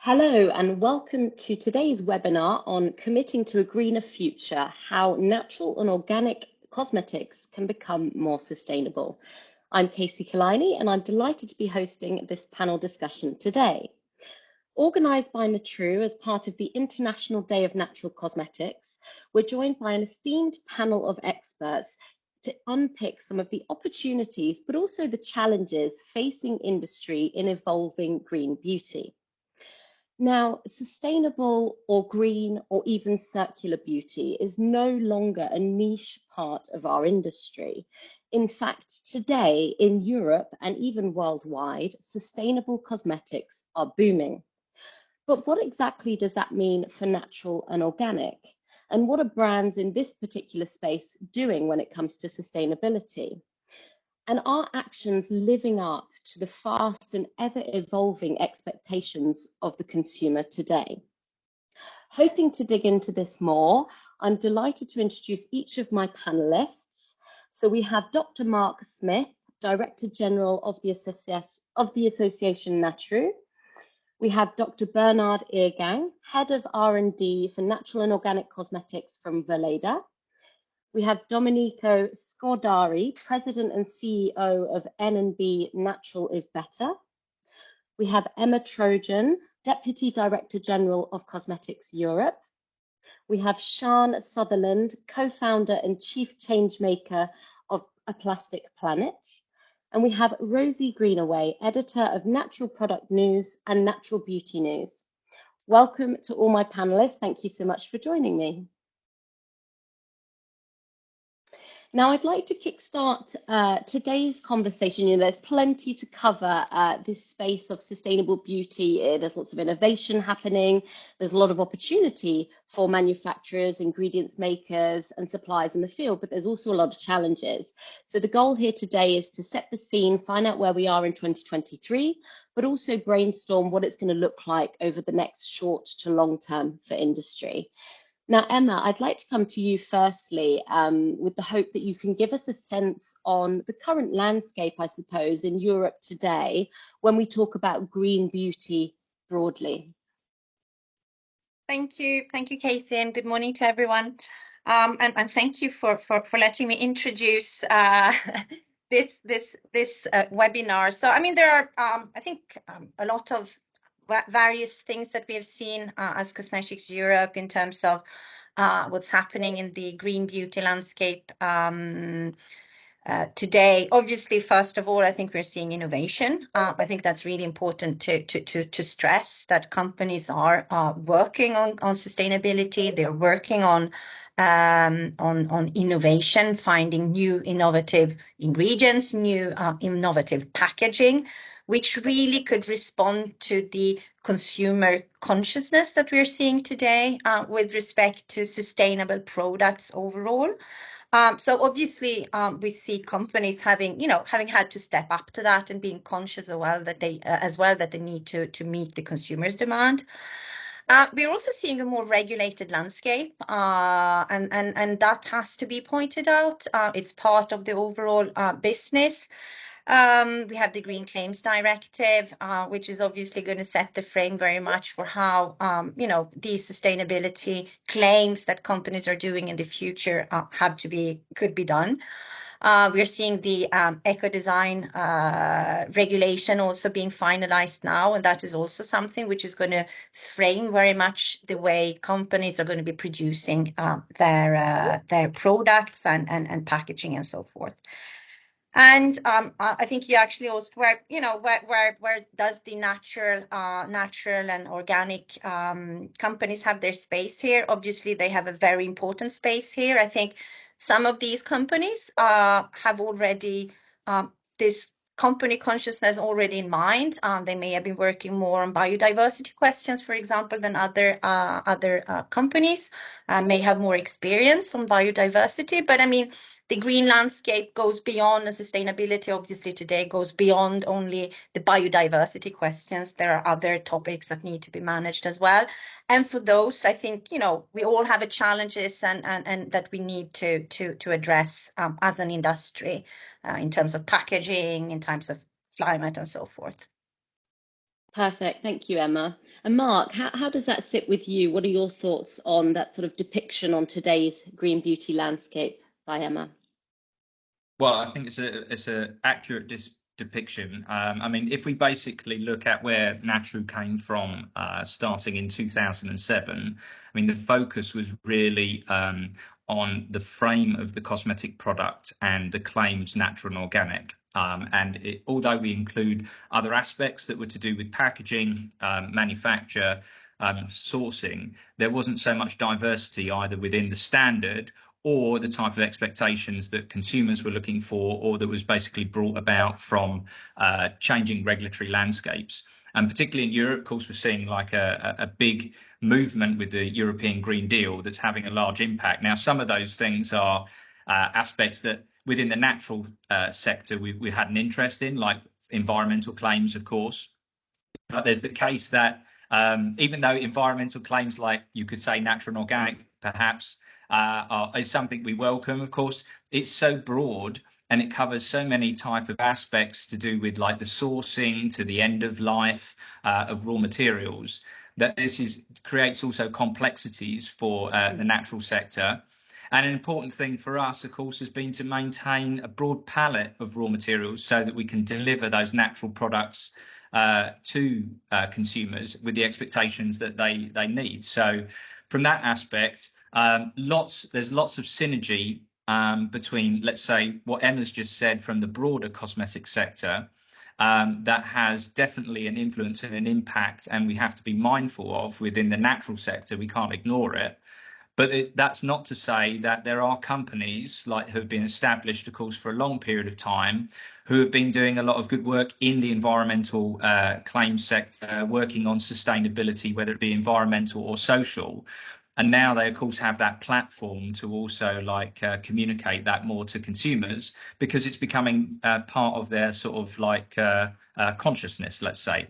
Hello and welcome to today's webinar on committing to a greener future, how natural and organic cosmetics can become more sustainable. I'm Casey Kalini and I'm delighted to be hosting this panel discussion today. Organised by NATRUE as part of the International Day of Natural Cosmetics, we're joined by an esteemed panel of experts to unpick some of the opportunities but also the challenges facing industry in evolving green beauty. Now, sustainable or green or even circular beauty is no longer a niche part of our industry. In fact, today in Europe and even worldwide, sustainable cosmetics are booming. But what exactly does that mean for natural and organic? And what are brands in this particular space doing when it comes to sustainability? And are actions living up to the fast and ever-evolving expectations of the consumer today? Hoping to dig into this more, I'm delighted to introduce each of my panelists. So we have Dr. Mark Smith, Director General of the Association NATRUE. We have Dr. Bernhard Irrgang, Head of R&D for Natural and Organic Cosmetics from Weleda. We have Domenico Scordari, President and CEO of N&B Natural is Better. We have Emma Trojan, Deputy Director General of Cosmetics Europe. We have Sian Sutherland, Co-founder and Chief Changemaker of A Plastic Planet. And we have Rosie Greenaway, Editor of Natural Product News and Natural Beauty News. Welcome to all my panelists. Thank you so much for joining me. Now, I'd like to kickstart today's conversation. There's plenty to cover this space of sustainable beauty. There's lots of innovation happening. There's a lot of opportunity for manufacturers, ingredients makers, and suppliers in the field, but there's also a lot of challenges. So the goal here today is to set the scene, find out where we are in 2023, but also brainstorm what it's going to look like over the next short to long term for industry. Now, Emma, I'd like to come to you firstly with the hope that you can give us a sense on the current landscape, I suppose, in Europe today when we talk about green beauty broadly. Thank you, Casey, and good morning to everyone. And thank you for letting me introduce this webinar. So, I mean, there are, I think, a lot of various things that we have seen as Cosmetics Europe in terms of what's happening in the green beauty landscape today. Obviously, first of all, I think we're seeing innovation. I think that's really important to stress that companies are working on sustainability. They're working on innovation, finding new innovative ingredients, new innovative packaging, which really could respond to the consumer consciousness that we're seeing today with respect to sustainable products overall. So obviously, we see companies having had to step up to that and being conscious as well that they need to meet the consumer's demand. We're also seeing a more regulated landscape, and that has to be pointed out. It's part of the overall business. We have the Green Claims Directive, which is obviously going to set the frame very much for how, these sustainability claims that companies are doing in the future could be done. We're seeing the eco-design regulation also being finalized now, and that is also something which is going to frame very much the way companies are going to be producing their products and packaging and so forth. And I think you actually also where does the natural and organic companies have their space here? Obviously, they have a very important space here. I think some of these companies have already this company consciousness already in mind. They may have been working more on biodiversity questions, for example, than other companies. May have more experience on biodiversity, but I mean, the green landscape goes beyond the sustainability, obviously today goes beyond only the biodiversity questions. There are other topics that need to be managed as well. And for those, I think, we all have challenges and that we need to address as an industry in terms of packaging, in terms of climate and so forth. Perfect. Thank you, Emma. And Mark, how does that sit with you? What are your thoughts on that sort of depiction on today's green beauty landscape by Emma? Well, I think it's a accurate depiction. I mean, if we basically look at where NATRUE came from, starting in 2007, I mean, the focus was really on the frame of the cosmetic product and the claims natural and organic. Although we include other aspects that were to do with packaging, manufacture, sourcing, there wasn't so much diversity either within the standard or the type of expectations that consumers were looking for, or that was basically brought about from changing regulatory landscapes. And particularly in Europe, of course, we're seeing like a big movement with the European Green Deal that's having a large impact. Now, some of those things are aspects that within the natural sector we had an interest in, like environmental claims, of course. But there's the case that even though environmental claims, like you could say natural and organic, perhaps, is something we welcome, of course, it's so broad and it covers so many type of aspects to do with like the sourcing to the end of life of raw materials, that creates also complexities for the natural sector. And an important thing for us, of course, has been to maintain a broad palette of raw materials so that we can deliver those natural products to consumers with the expectations that they need. So from that aspect, there's lots of synergy between, let's say, what Emma's just said from the broader cosmetic sector, that has definitely an influence and an impact, and we have to be mindful of within the natural sector. We can't ignore it. But that's not to say that there are companies like who have been established, of course, for a long period of time, who have been doing a lot of good work in the environmental claims sector, working on sustainability, whether it be environmental or social. And now they, of course, have that platform to also communicate that more to consumers, because it's becoming part of their sort of consciousness, let's say.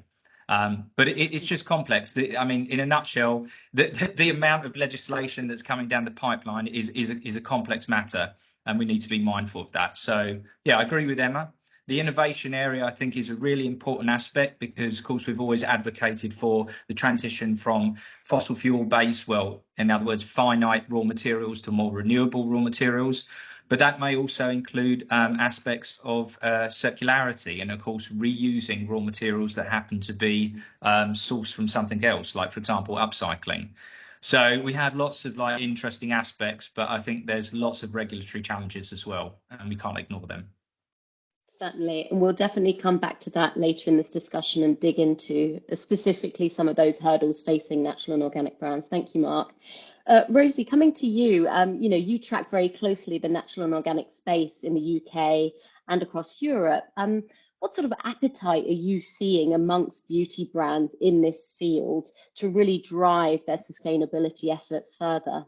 But it's just complex. I mean, in a nutshell, the amount of legislation that's coming down the pipeline is a complex matter, and we need to be mindful of that. So, yeah, I agree with Emma. The innovation area, I think, is a really important aspect because, of course, we've always advocated for the transition from fossil fuel based, well, in other words, finite raw materials to more renewable raw materials. But that may also include aspects of circularity and, of course, reusing raw materials that happen to be sourced from something else, like, for example, upcycling. So we have lots of interesting aspects, but I think there's lots of regulatory challenges as well, and we can't ignore them. Certainly, and we'll definitely come back to that later in this discussion and dig into specifically some of those hurdles facing natural and organic brands. Thank you, Mark. Rosie, coming to you, you track very closely the natural and organic space in the UK and across Europe. What sort of appetite are you seeing amongst beauty brands in this field to really drive their sustainability efforts further?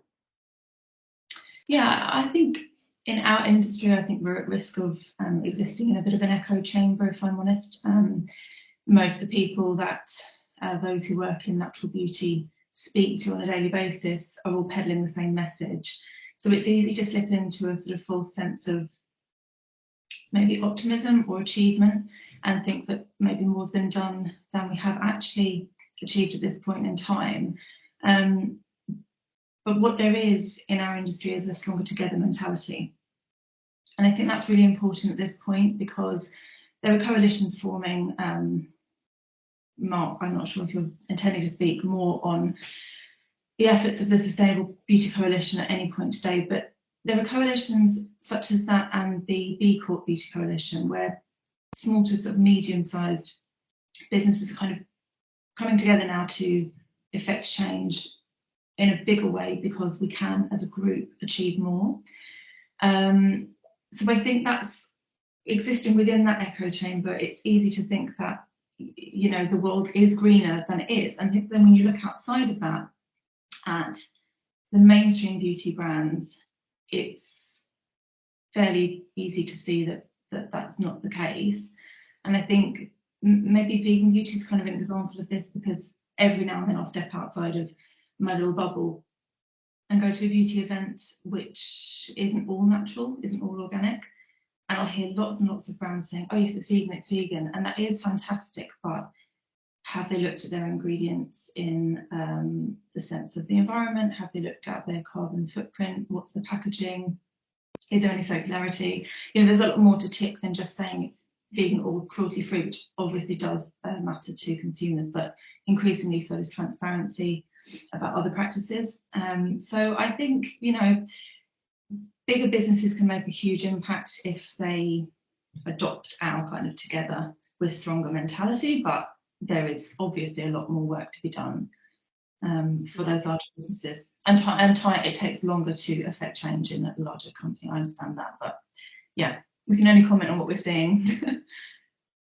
Yeah, I think in our industry, I think we're at risk of existing in a bit of an echo chamber, if I'm honest. Most of the people that those who work in natural beauty speak to on a daily basis are all peddling the same message. So it's easy to slip into a sort of false sense of maybe optimism or achievement and think that maybe more's been done than we have actually achieved at this point in time. But what there is in our industry is a stronger together mentality. And I think that's really important at this point because there are coalitions forming. Mark, I'm not sure if you're intending to speak more on the efforts of the Sustainable Beauty Coalition at any point today, but there are coalitions such as that and the B Corp Beauty Coalition, where small to sort of medium-sized businesses are kind of coming together now to effect change in a bigger way because we can, as a group, achieve more. So I think that's existing within that echo chamber. It's easy to think that the world is greener than it is, and then when you look outside of that at the mainstream beauty brands, it's fairly easy to see that that's not the case. And I think maybe vegan beauty is kind of an example of this, because every now and then I'll step outside of my little bubble and go to a beauty event which isn't all natural, isn't all organic, and I'll hear lots and lots of brands saying, oh yes, it's vegan, and that is fantastic, but Have they looked at their ingredients in the sense of the environment? Have they looked at their carbon footprint? What's the packaging? Is there any circularity? You know, there's a lot more to tick than just saying it's vegan or cruelty-free, which obviously does matter to consumers, but increasingly so is transparency about other practices. So I think, you know, bigger businesses can make a huge impact if they adopt our kind of together with stronger mentality, but there is obviously a lot more work to be done for those larger businesses. And it takes longer to affect change in a larger company. I understand that, but yeah, we can only comment on what we're seeing.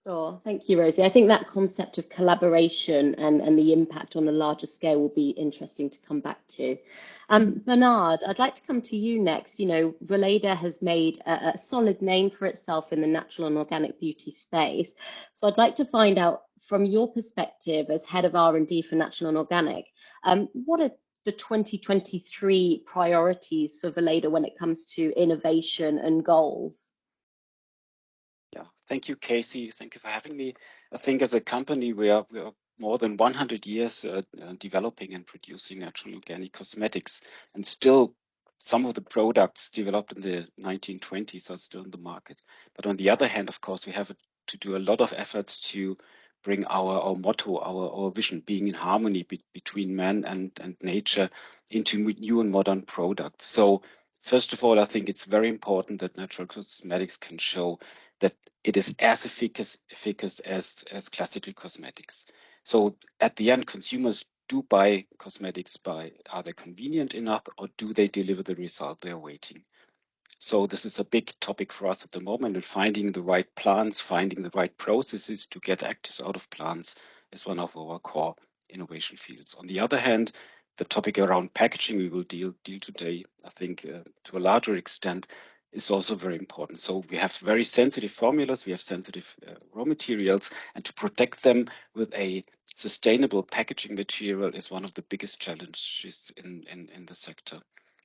Sure, thank you, Rosie. I think that concept of collaboration and the impact on a larger scale will be interesting to come back to. Bernhard, I'd like to come to you next. You know, Weleda has made a solid name for itself in the natural and organic beauty space. So I'd like to find out from your perspective as head of R&D for natural and organic, what are the 2023 priorities for Weleda when it comes to innovation and goals? Yeah, thank you, Casey. Thank you for having me. I think as a company, we are more than 100 years developing and producing natural organic cosmetics, and still some of the products developed in the 1920s are still in the market. But on the other hand, of course, we have to do a lot of efforts to bring our motto, our vision, being in harmony between man and nature, into new and modern products. So first of all, I think it's very important that natural cosmetics can show that it is as efficacious as classical cosmetics. So at the end, consumers do buy cosmetics are they convenient enough, or do they deliver the result they're waiting? So this is a big topic for us at the moment, and finding the right plants, finding the right processes to get actives out of plants is one of our core innovation fields. On the other hand, the topic around packaging we will deal today, I think to a larger extent, is also very important. So we have very sensitive formulas, we have sensitive raw materials, and to protect them with a sustainable packaging material is one of the biggest challenges in the sector.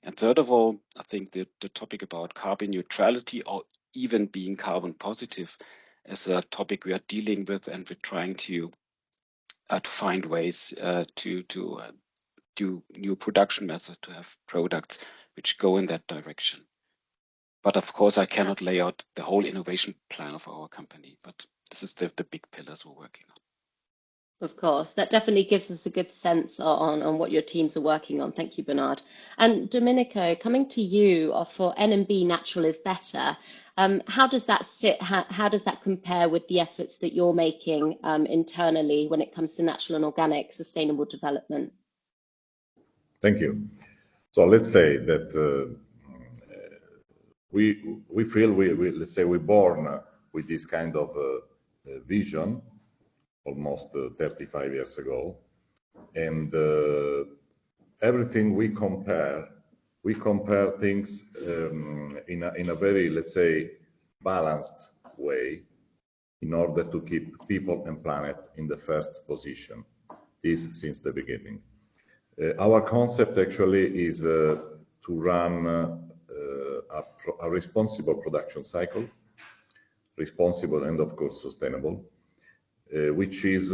And third of all, I think the topic about carbon neutrality, or even being carbon positive, is a topic we are dealing with, and we're trying to find ways to do new production methods to have products which go in that direction. But of course, I cannot lay out the whole innovation plan of our company, but this is the big pillars we're working on. Of course, that definitely gives us a good sense on what your teams are working on. Thank you, Bernhard. And Domenico, coming to you for N&B Natural is Better, how does that sit? How does that compare with the efforts that you're making internally when it comes to natural and organic sustainable development? Thank you. So let's say that we feel let's say we're born with this kind of vision almost 35 years ago, and everything we compare things in a very, let's say, balanced way, in order to keep people and planet in the first position. This since the beginning. Our concept actually is to run a responsible production cycle, responsible and of course sustainable, which is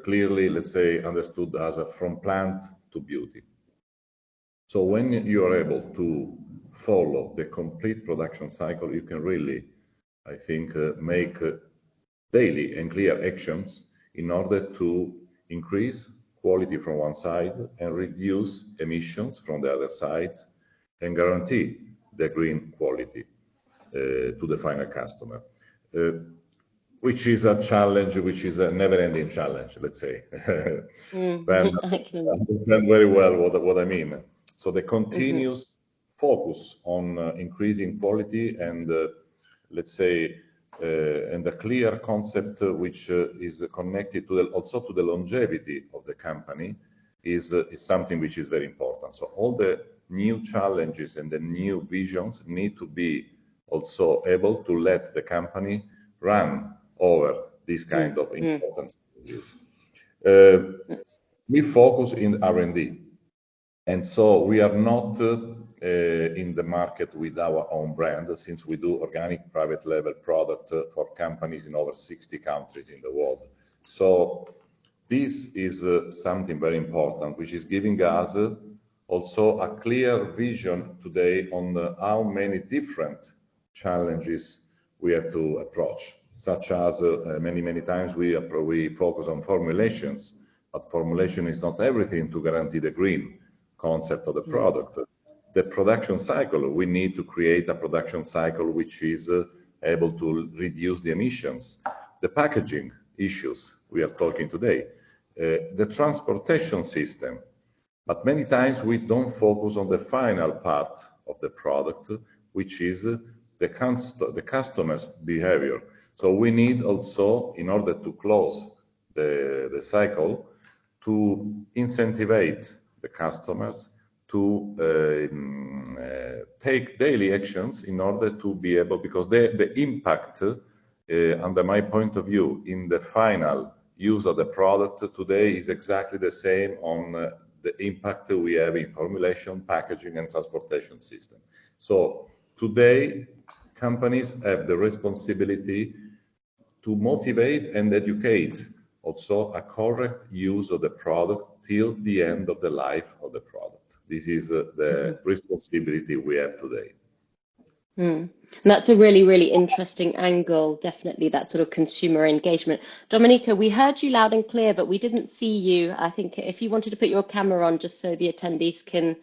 clearly, let's say, understood as from plant to beauty. So when you are able to follow the complete production cycle, you can really, I think, make daily and clear actions in order to increase quality from one side and reduce emissions from the other side, and guarantee the green quality to the final customer. Which is a challenge, which is a never-ending challenge, let's say. But I understand very well what I mean. So the continuous focus on increasing quality and, let's say, and a clear concept which is connected to also to the longevity of the company is something which is very important. So all the new challenges and the new visions need to be also able to let the company run over these kind of important stages. We focus in R&D, and so we are not in the market with our own brand, since we do organic private label product for companies in over 60 countries in the world. So this is something very important, which is giving us also a clear vision today on how many different challenges we have to approach, such as many times we focus on formulations, but formulation is not everything to guarantee the green concept of the product. The production cycle, we need to create a production cycle which is able to reduce the emissions. The packaging issues we are talking today, the transportation system, but many times we don't focus on the final part of the product, which is the customer's behavior. So we need also, in order to close the cycle, to incentivize the customers to take daily actions in order to be able, because the impact, under my point of view, in the final use of the product today is exactly the same on the impact we have in formulation, packaging, and transportation system. So today, companies have the responsibility to motivate and educate also a correct use of the product till the end of the life of the product. This is the responsibility we have today. And that's a really, really interesting angle, definitely, that sort of consumer engagement. Domenica, we heard you loud and clear, but we didn't see you. I think if you wanted to put your camera on just so the attendees can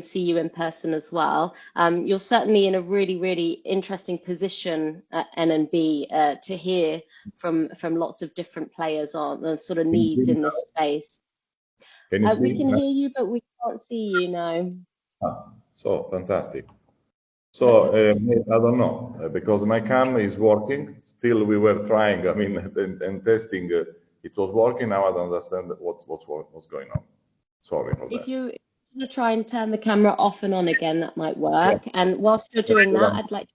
see you in person as well. You're certainly in a really, really interesting position at N&B to hear from lots of different players on the sort of needs in this space. We can hear you, but we can't see you now. So fantastic. So I don't know, because my cam is working. Still, we were trying. I mean, and testing. It was working. Now I don't understand what's going on. Sorry for that. If you want to try and turn the camera off and on again, that might work. Yeah. And whilst you're doing that,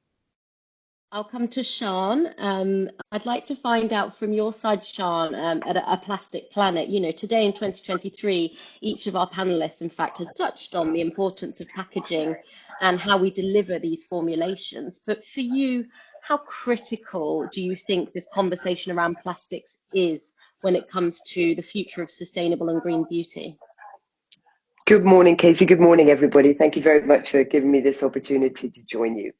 I'll come to Sian. I'd like to find out from your side, Sian, at a Plastic Planet. You know, today in 2023, each of our panelists, in fact, has touched on the importance of packaging and how we deliver these formulations. But for you, how critical do you think this conversation around plastics is when it comes to the future of sustainable and green beauty? Good morning, Casey. Good morning, everybody. Thank you very much for giving me this opportunity to join you.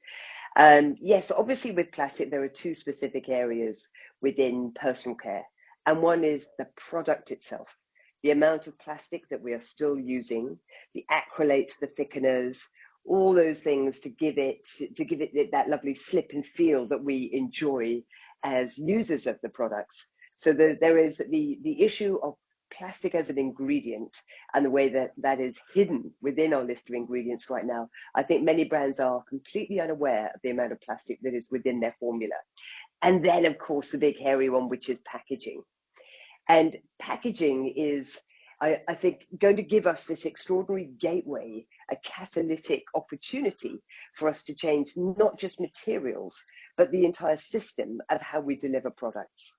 Yes, obviously with plastic, there are two specific areas within personal care. And one is the product itself, the amount of plastic that we are still using, the acrylates, the thickeners, all those things to give it that lovely slip and feel that we enjoy as users of the products. So there is the issue of plastic as an ingredient and the way that is hidden within our list of ingredients right now. I think many brands are completely unaware of the amount of plastic that is within their formula. And then, of course, the big hairy one, which is packaging. And packaging is, I think, going to give us this extraordinary gateway, a catalytic opportunity for us to change not just materials, but the entire system of how we deliver products.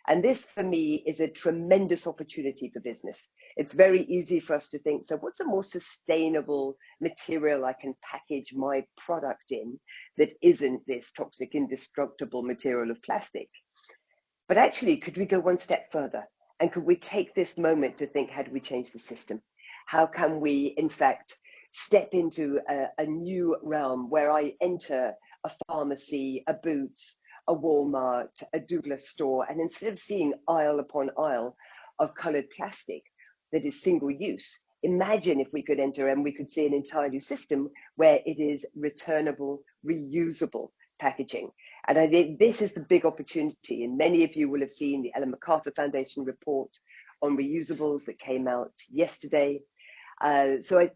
And this, for me, is a tremendous opportunity for business. It's very easy for us to think, so what's a more sustainable material I can package my product in that isn't this toxic, indestructible material of plastic? But actually, could we go one step further? And could we take this moment to think, how do we change the system? How can we, in fact, step into a new realm where I enter a pharmacy, a Boots, a Walmart, a Douglas store, and instead of seeing aisle upon aisle of colored plastic that is single use, imagine if we could enter and we could see an entire new system where it is returnable, reusable packaging. And I think this is the big opportunity. And many of you will have seen the Ellen MacArthur Foundation report on reusables that came out yesterday. So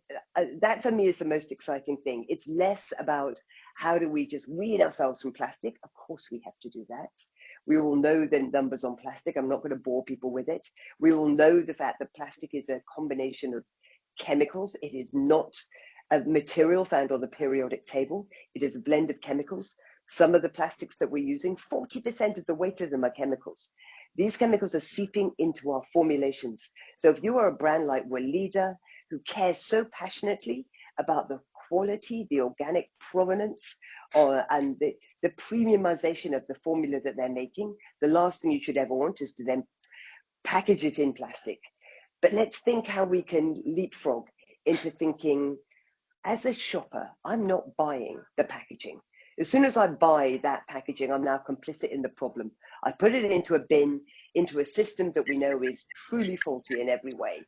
that for me is the most exciting thing. It's less about how do we just wean ourselves from plastic. Of course we have to do that. We all know the numbers on plastic. I'm not going to bore people with it. We all know the fact that plastic is a combination of chemicals. It is not a material found on the periodic table. It is a blend of chemicals. Some of the plastics that we're using, 40% of the weight of them are chemicals. These chemicals are seeping into our formulations. So if you are a brand like Weleda, who cares so passionately about the quality, the organic provenance, and the premiumization of the formula that they're making, the last thing you should ever want is to then package it in plastic. But let's think how we can leapfrog into thinking, as a shopper, I'm not buying the packaging. As soon as I buy that packaging, I'm now complicit in the problem. I put it into a bin, into a system that we know is truly faulty in every way.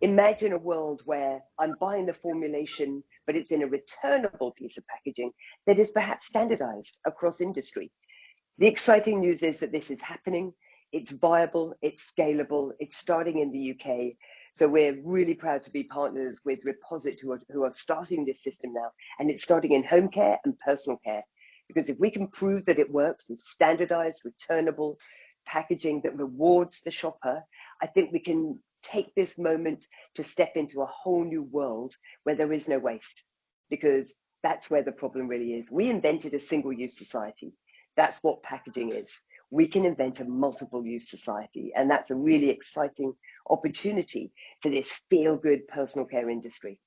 Imagine a world where I'm buying the formulation, but it's in a returnable piece of packaging that is perhaps standardized across industry. The exciting news is that this is happening. It's viable, it's scalable, it's starting in the UK. So we're really proud to be partners with Reposit who are starting this system now. And it's starting in home care and personal care. Because if we can prove that it works with standardized, returnable packaging that rewards the shopper, I think we can take this moment to step into a whole new world where there is no waste. Because that's where the problem really is. We invented a single-use society. That's what packaging is. We can invent a multiple-use society, and that's a really exciting opportunity for this feel-good personal care industry.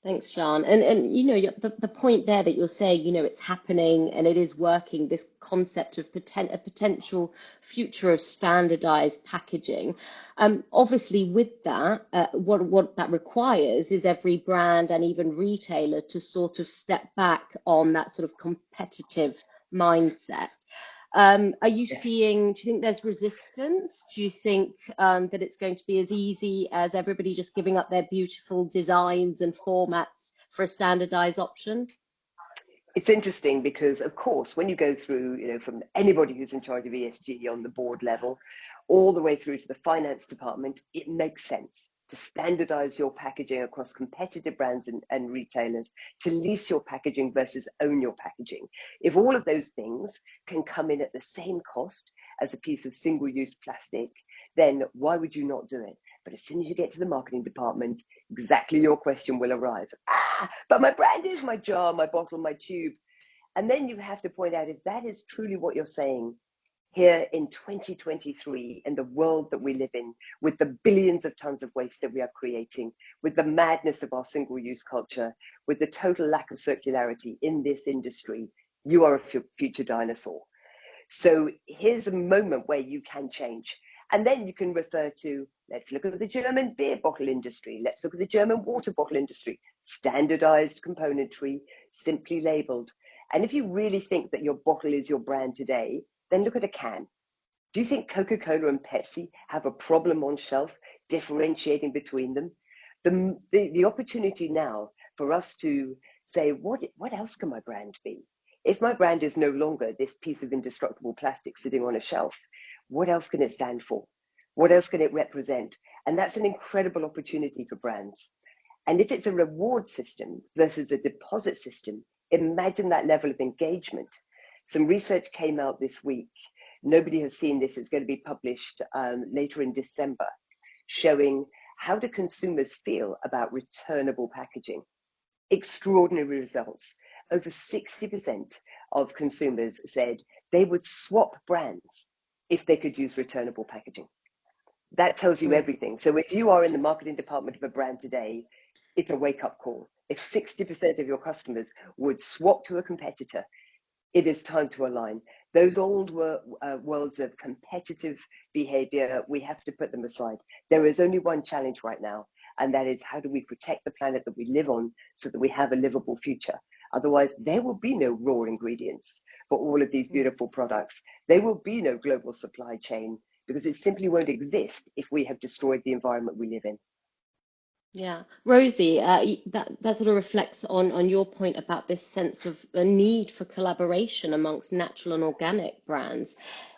Thanks, Sian. And you know, the point there that you're saying, you know, it's happening and it is working, this concept of a potential future of standardized packaging. Obviously, with that, what that requires is every brand and even retailer to sort of step back on that sort of competitive mindset. Are you seeing, do you think there's resistance? Do you think that it's going to be as easy as everybody just giving up their beautiful designs and formats for a standardized option? It's interesting because, of course, when you go through, you know, from anybody who's in charge of ESG on the board level, all the way through to the finance department, it makes sense to standardize your packaging across competitive brands and retailers, to lease your packaging versus own your packaging. If all of those things can come in at the same cost as a piece of single-use plastic, then why would you not do it? But as soon as you get to the marketing department, exactly your question will arise. But my brand is my jar, my bottle, my tube. And then you have to point out, if that is truly what you're saying, here in 2023, in the world that we live in, with the billions of tons of waste that we are creating, with the madness of our single-use culture, with the total lack of circularity in this industry, you are a future dinosaur. So here's a moment where you can change. And then you can refer to, let's look at the German beer bottle industry. Let's look at the German water bottle industry. Standardized componentry, simply labeled. And if you really think that your bottle is your brand today, then look at a can. Do you think Coca-Cola and Pepsi have a problem on shelf differentiating between them? The opportunity now for us to say, what else can my brand be? If my brand is no longer this piece of indestructible plastic sitting on a shelf, what else can it stand for? What else can it represent? And that's an incredible opportunity for brands. And if it's a reward system versus a deposit system, imagine that level of engagement. Some research came out this week. Nobody has seen this. It's going to be published later in December, showing how do consumers feel about returnable packaging. Extraordinary results. Over 60% of consumers said they would swap brands if they could use returnable packaging. That tells you everything. So if you are in the marketing department of a brand today, it's a wake-up call. If 60% of your customers would swap to a competitor, it is time to align. Those old worlds of competitive behavior, we have to put them aside. There is only one challenge right now, and that is how do we protect the planet that we live on so that we have a livable future? Otherwise, there will be no raw ingredients for all of these beautiful products. There will be no global supply chain because it simply won't exist if we have destroyed the environment we live in. Yeah, Rosie, that sort of reflects on your point about this sense of the need for collaboration amongst natural and organic brands.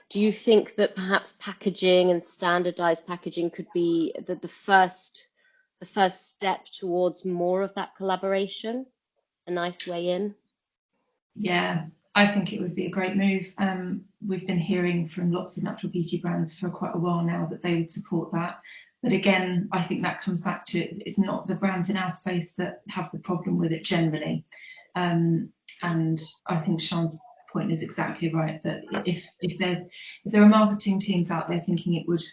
Do you think that perhaps packaging and standardized packaging could be the first step towards more of that collaboration? A nice way in? Yeah, I think it would be a great move. We've been hearing from lots of natural beauty brands for quite a while now that they would support that. But again, I think that comes back to it's not the brands in our space that have the problem with it generally. And I think Sian's point is exactly right, that if there are marketing teams out there thinking it would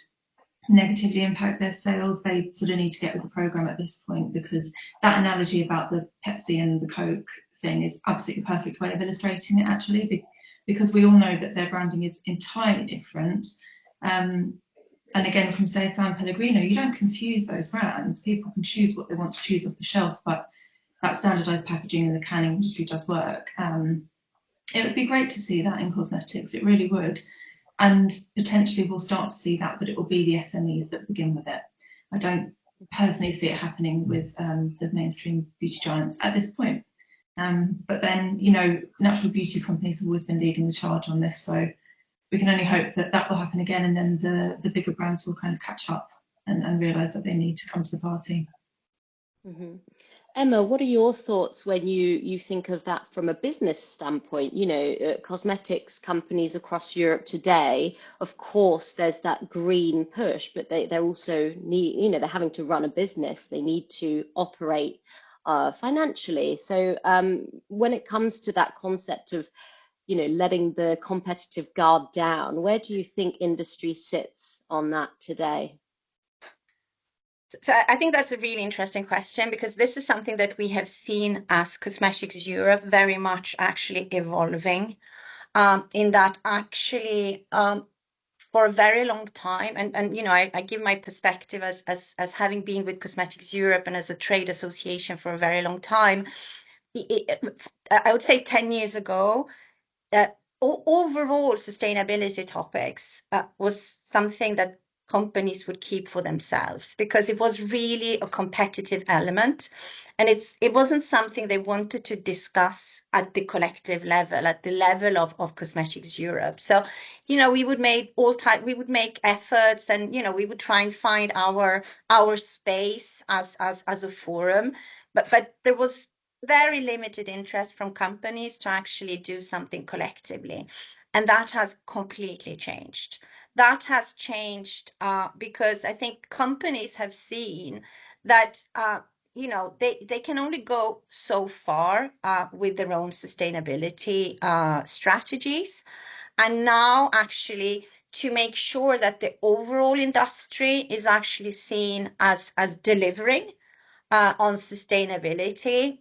negatively impact their sales, they sort of need to get with the program at this point, because that analogy about the Pepsi and the Coke thing is absolutely a perfect way of illustrating it, actually, because we all know that their branding is entirely different. And again, from say San Pellegrino, you don't confuse those brands. People can choose what they want to choose off the shelf, but that standardized packaging in the canning industry does work. It would be great to see that in cosmetics, it really would. And potentially we'll start to see that, but it will be the SMEs that begin with it. I don't personally see it happening with the mainstream beauty giants at this point. But then, you know, natural beauty companies have always been leading the charge on this, so we can only hope that that will happen again, and then the bigger brands will kind of catch up and realise that they need to come to the party. Mm-hmm. Emma, what are your thoughts when you think of that from a business standpoint? You know, cosmetics companies across Europe today, of course, there's that green push, but they're also need, you know, they're having to run a business. They need to operate financially. So when it comes to that concept of, you know, letting the competitive guard down, where do you think industry sits on that today? So I think that's a really interesting question, because this is something that we have seen as Cosmetics Europe very much actually evolving, in that actually for a very long time, and you know, I give my perspective as having been with Cosmetics Europe and as a trade association for a very long time. I would say 10 years ago, overall sustainability topics was something that companies would keep for themselves, because it was really a competitive element, and it wasn't something they wanted to discuss at the collective level, at the level of Cosmetics Europe. So, you know, we would make efforts, and you know, we would try and find our space as a forum, but there was very limited interest from companies to actually do something collectively. And that has completely changed. That has changed because I think companies have seen that, you know, they can only go so far with their own sustainability strategies. And now actually to make sure that the overall industry is actually seen as delivering on sustainability,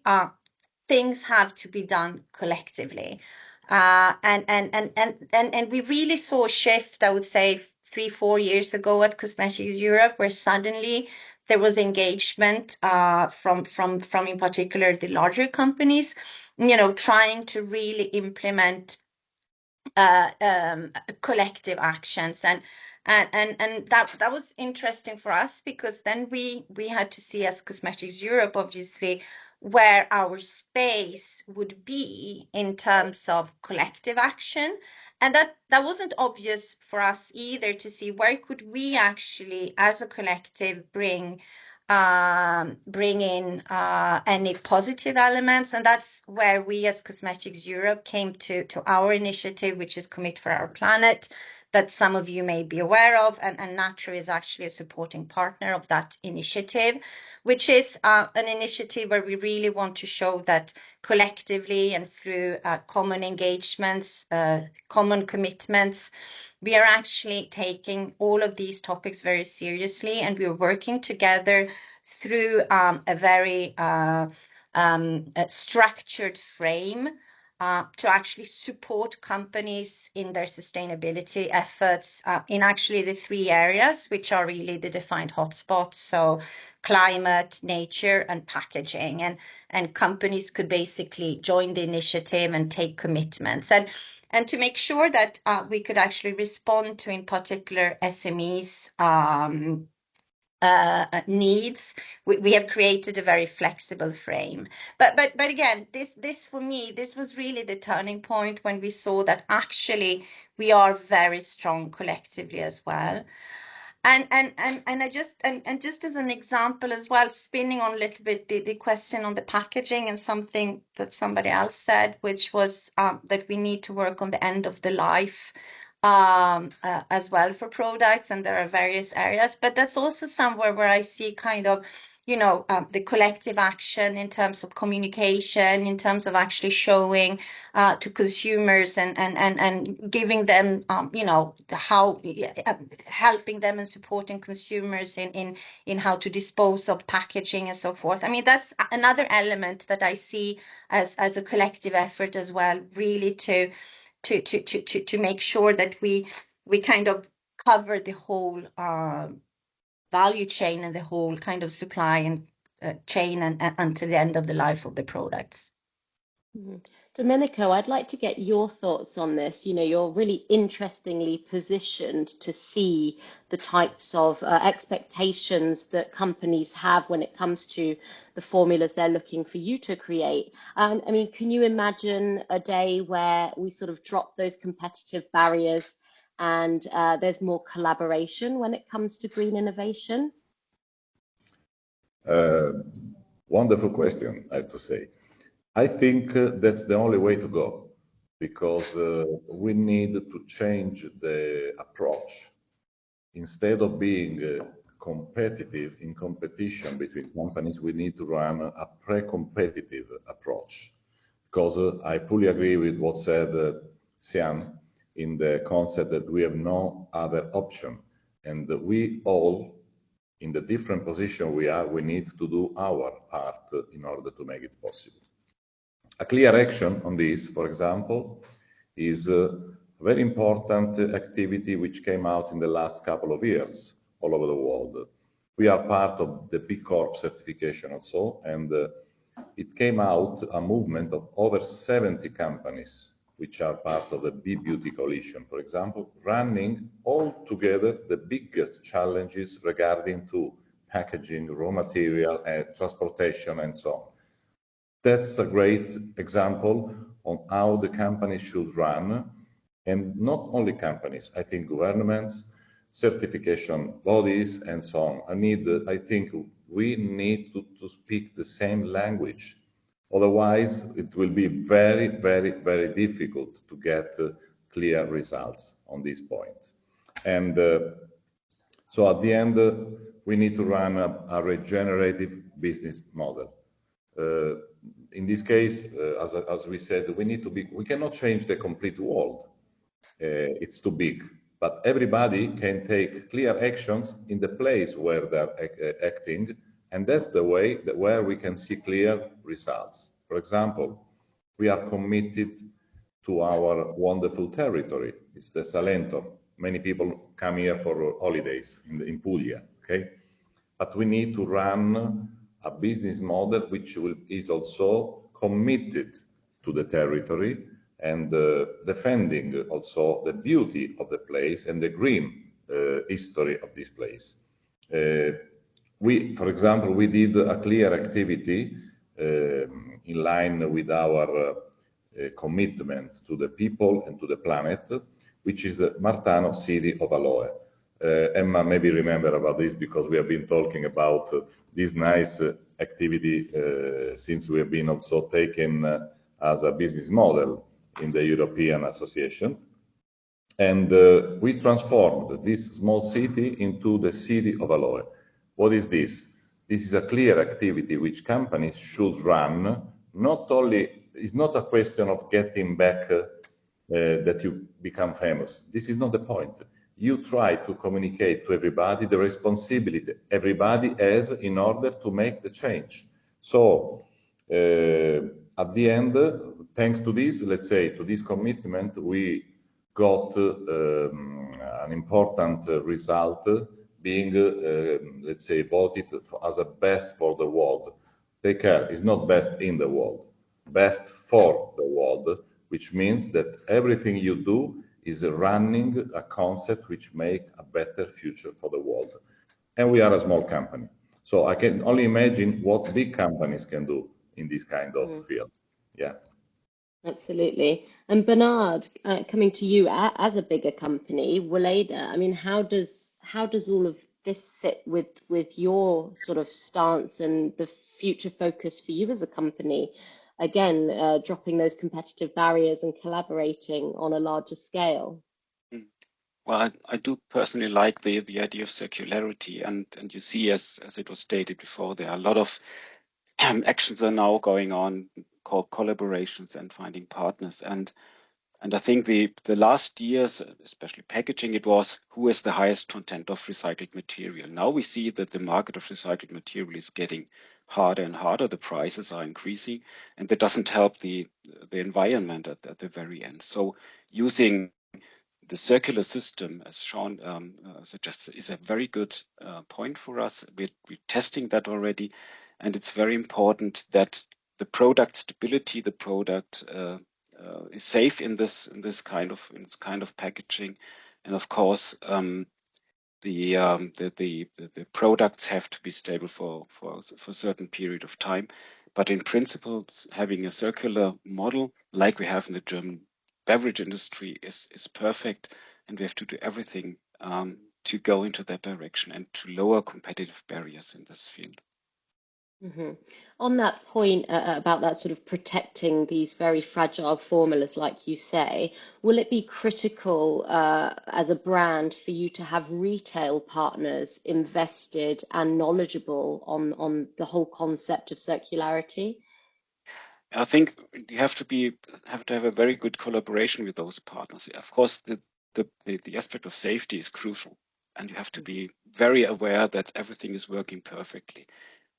things have to be done collectively. And we really saw a shift, I would say 3-4 years ago at Cosmetics Europe, where suddenly there was engagement from in particular the larger companies, you know, trying to really implement collective actions, and that was interesting for us, because then we had to see as Cosmetics Europe, obviously, where our space would be in terms of collective action, and that wasn't obvious for us either, to see where could we actually as a collective bring in any positive elements. And that's where we as Cosmetics Europe came to our initiative, which is Commit for Our Planet, that some of you may be aware of, and NATRUE is actually a supporting partner of that initiative, which is an initiative where we really want to show that collectively and through common engagements, common commitments, we are actually taking all of these topics very seriously, and we are working together through a very structured frame to actually support companies in their sustainability efforts in actually the 3 areas, which are really the defined hotspots. So climate, nature, and packaging. And companies could basically join the initiative and take commitments. And to make sure that we could actually respond to, in particular, SMEs needs, we have created a very flexible frame. But again, this for me, this was really the turning point when we saw that actually we are very strong collectively as well. And just as an example as well, spinning on a little bit the question on the packaging, and something that somebody else said, which was that we need to work on the end of the life as well for products, and there are various areas, but that's also somewhere where I see kind of, you know, the collective action in terms of communication, in terms of actually showing to consumers and giving them, you know, how helping them and supporting consumers in how to dispose of packaging and so forth. I mean, that's another element that I see as a collective effort as well, really to make sure that we kind of cover the whole value chain and the whole kind of supply and chain and until the end of the life of the products. Domenico, I'd like to get your thoughts on this. You know, you're really interestingly positioned to see the types of expectations that companies have when it comes to the formulas they're looking for you to create. I mean, can you imagine a day where we sort of drop those competitive barriers and there's more collaboration when it comes to green innovation? Wonderful question, I have to say. I think that's the only way to go, because we need to change the approach. Instead of being competitive in competition between companies, we need to run a pre-competitive approach. Because I fully agree with what said Sian in the concept that we have no other option. And we all, in the different position we are, we need to do our part in order to make it possible. A clear action on this, for example, is a very important activity which came out in the last couple of years all over the world. We are part of the B Corp certification also, and it came out a movement of over 70 companies which are part of the B Beauty Coalition, for example, running all together the biggest challenges regarding to packaging, raw material, and transportation, and so on. That's a great example on how the companies should run, and not only companies, I think governments, certification bodies, and so on. I think we need to speak the same language. Otherwise, it will be very, very, very difficult to get clear results on this point. And so at the end, we need to run a regenerative business model. In this case, as we said, we cannot change the complete world. It's too big. But everybody can take clear actions in the place where they're acting, and that's the way where we can see clear results. For example, we are committed to our wonderful territory. It's the Salento. Many people come here for holidays in Puglia, okay? But we need to run a business model which is also committed to the territory and defending also the beauty of the place and the green history of this place. For example, we did a clear activity in line with our commitment to the people and to the planet, which is the Martano City of Aloe. Emma maybe remember about this because we have been talking about this nice activity since we have been also taken as a business model in the European Association. And we transformed this small city into the city of Aloe. What is this? This is a clear activity which companies should run. It's not a question of getting back that you become famous. This is not the point. You try to communicate to everybody the responsibility everybody has in order to make the change. So at the end, thanks to this, let's say, to this commitment, we got an important result being, let's say, voted as a best for the world. Take care, it's not best in the world, best for the world, which means that everything you do is running a concept which make a better future for the world. And we are a small company. So I can only imagine what big companies can do in this kind of field. Yeah. Absolutely. And Bernhard, coming to you as a bigger company, Weleda, I mean, how does all of this sit with your sort of stance and the future focus for you as a company? Again, dropping those competitive barriers and collaborating on a larger scale. Well, I do personally like the idea of circularity, and you see, as it was stated before, there are a lot of actions are now going on, called collaborations and finding partners. And I think the last years, especially packaging, it was who has the highest content of recycled material. Now we see that the market of recycled material is getting harder and harder. The prices are increasing, and that doesn't help the environment at the very end. So using the circular system, as Sian suggested, is a very good point for us. We're testing that already, and it's very important that the product stability, the product is safe in this kind of packaging, and of course the products have to be stable for a certain period of time. But in principle, having a circular model like we have in the German beverage industry is perfect, and we have to do everything to go into that direction and to lower competitive barriers in this field. Mm-hmm. On that point about that sort of protecting these very fragile formulas, like you say, will it be critical as a brand for you to have retail partners invested and knowledgeable on the whole concept of circularity? I think you have to have a very good collaboration with those partners. Of course, the aspect of safety is crucial, and you have to be very aware that everything is working perfectly.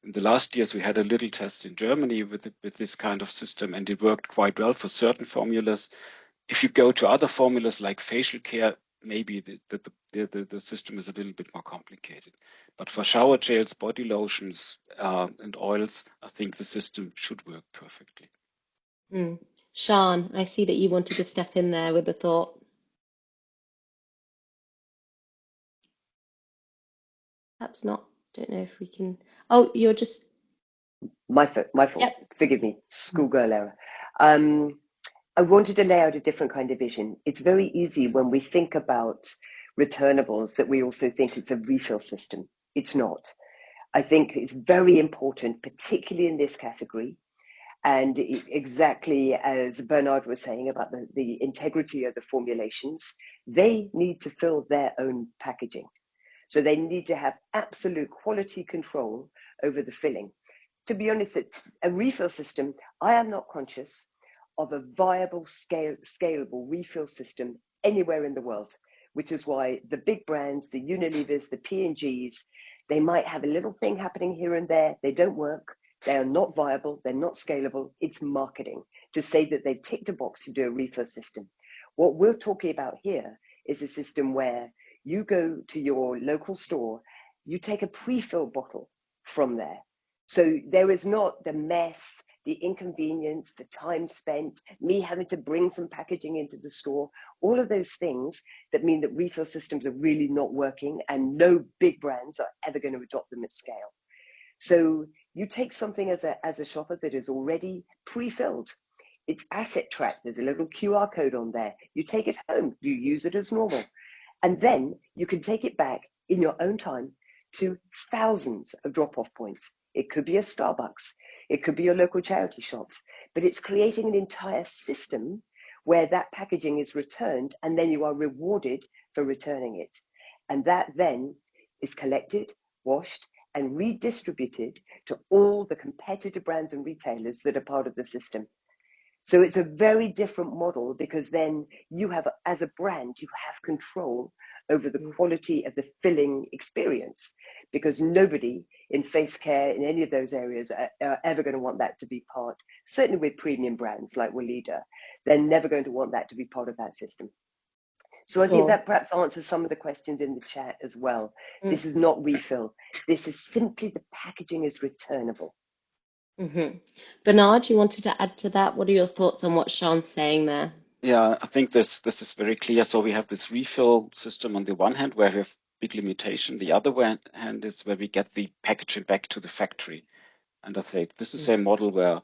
In the last years, we had a little test in Germany with this kind of system, and it worked quite well for certain formulas. If you go to other formulas like facial care, maybe the system is a little bit more complicated. But for shower gels, body lotions, and oils, I think the system should work perfectly. Sian, I see that you wanted to step in there with a thought. Perhaps not. Don't know if we can. Oh, you're just. My fault. Yep. Forgive me. Schoolgirl error. I wanted to lay out a different kind of vision. It's very easy when we think about returnables that we also think it's a refill system. It's not. I think it's very important, particularly in this category. And exactly as Bernhard was saying about the integrity of the formulations, they need to fill their own packaging. So they need to have absolute quality control over the filling. To be honest, a refill system, I am not conscious of a viable, scalable refill system anywhere in the world, which is why the big brands, the Unilevers, the P&Gs, they might have a little thing happening here and there. They don't work. They are not viable. They're not scalable. It's marketing to say that they've ticked a box to do a refill system. What we're talking about here is a system where you go to your local store, you take a pre-filled bottle from there. So there is not the mess, the inconvenience, the time spent, me having to bring some packaging into the store, all of those things that mean that refill systems are really not working, and no big brands are ever going to adopt them at scale. So you take something as a shopper that is already pre-filled. It's asset tracked. There's a little QR code on there. You take it home, you use it as normal. And then you can take it back in your own time to thousands of drop-off points. It could be a Starbucks, it could be your local charity shops, but it's creating an entire system where that packaging is returned and then you are rewarded for returning it. And that then is collected, washed, and redistributed to all the competitive brands and retailers that are part of the system. So it's a very different model, because then you have, as a brand, you have control over the quality of the filling experience, because nobody in face care, in any of those areas, are ever going to want that to be part, certainly with premium brands like Weleda, they're never going to want that to be part of that system. So I think that perhaps answers some of the questions in the chat as well. This is not refill. This is simply the packaging is returnable. Bernhard, you wanted to add to that? What are your thoughts on what Sian's saying there? Yeah, I think this is very clear. So we have this refill system on the one hand, where we have big limitation. The other hand is where we get the packaging back to the factory. And I think this is a model where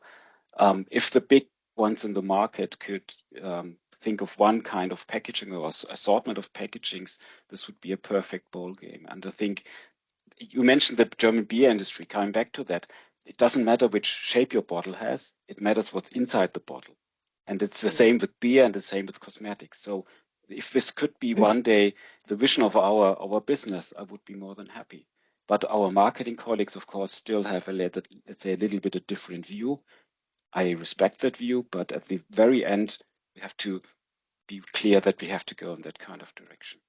if the big ones in the market could think of one kind of packaging or assortment of packagings, this would be a perfect ball game. And I think you mentioned the German beer industry. Coming back to that, it doesn't matter which shape your bottle has. It matters what's inside the bottle. And it's the same with beer and the same with cosmetics. So if this could be one day the vision of our business, I would be more than happy. But our marketing colleagues, of course, still have let's say a little bit of different view. I respect that view, but at the very end, we have to be clear that we have to go in that kind of direction.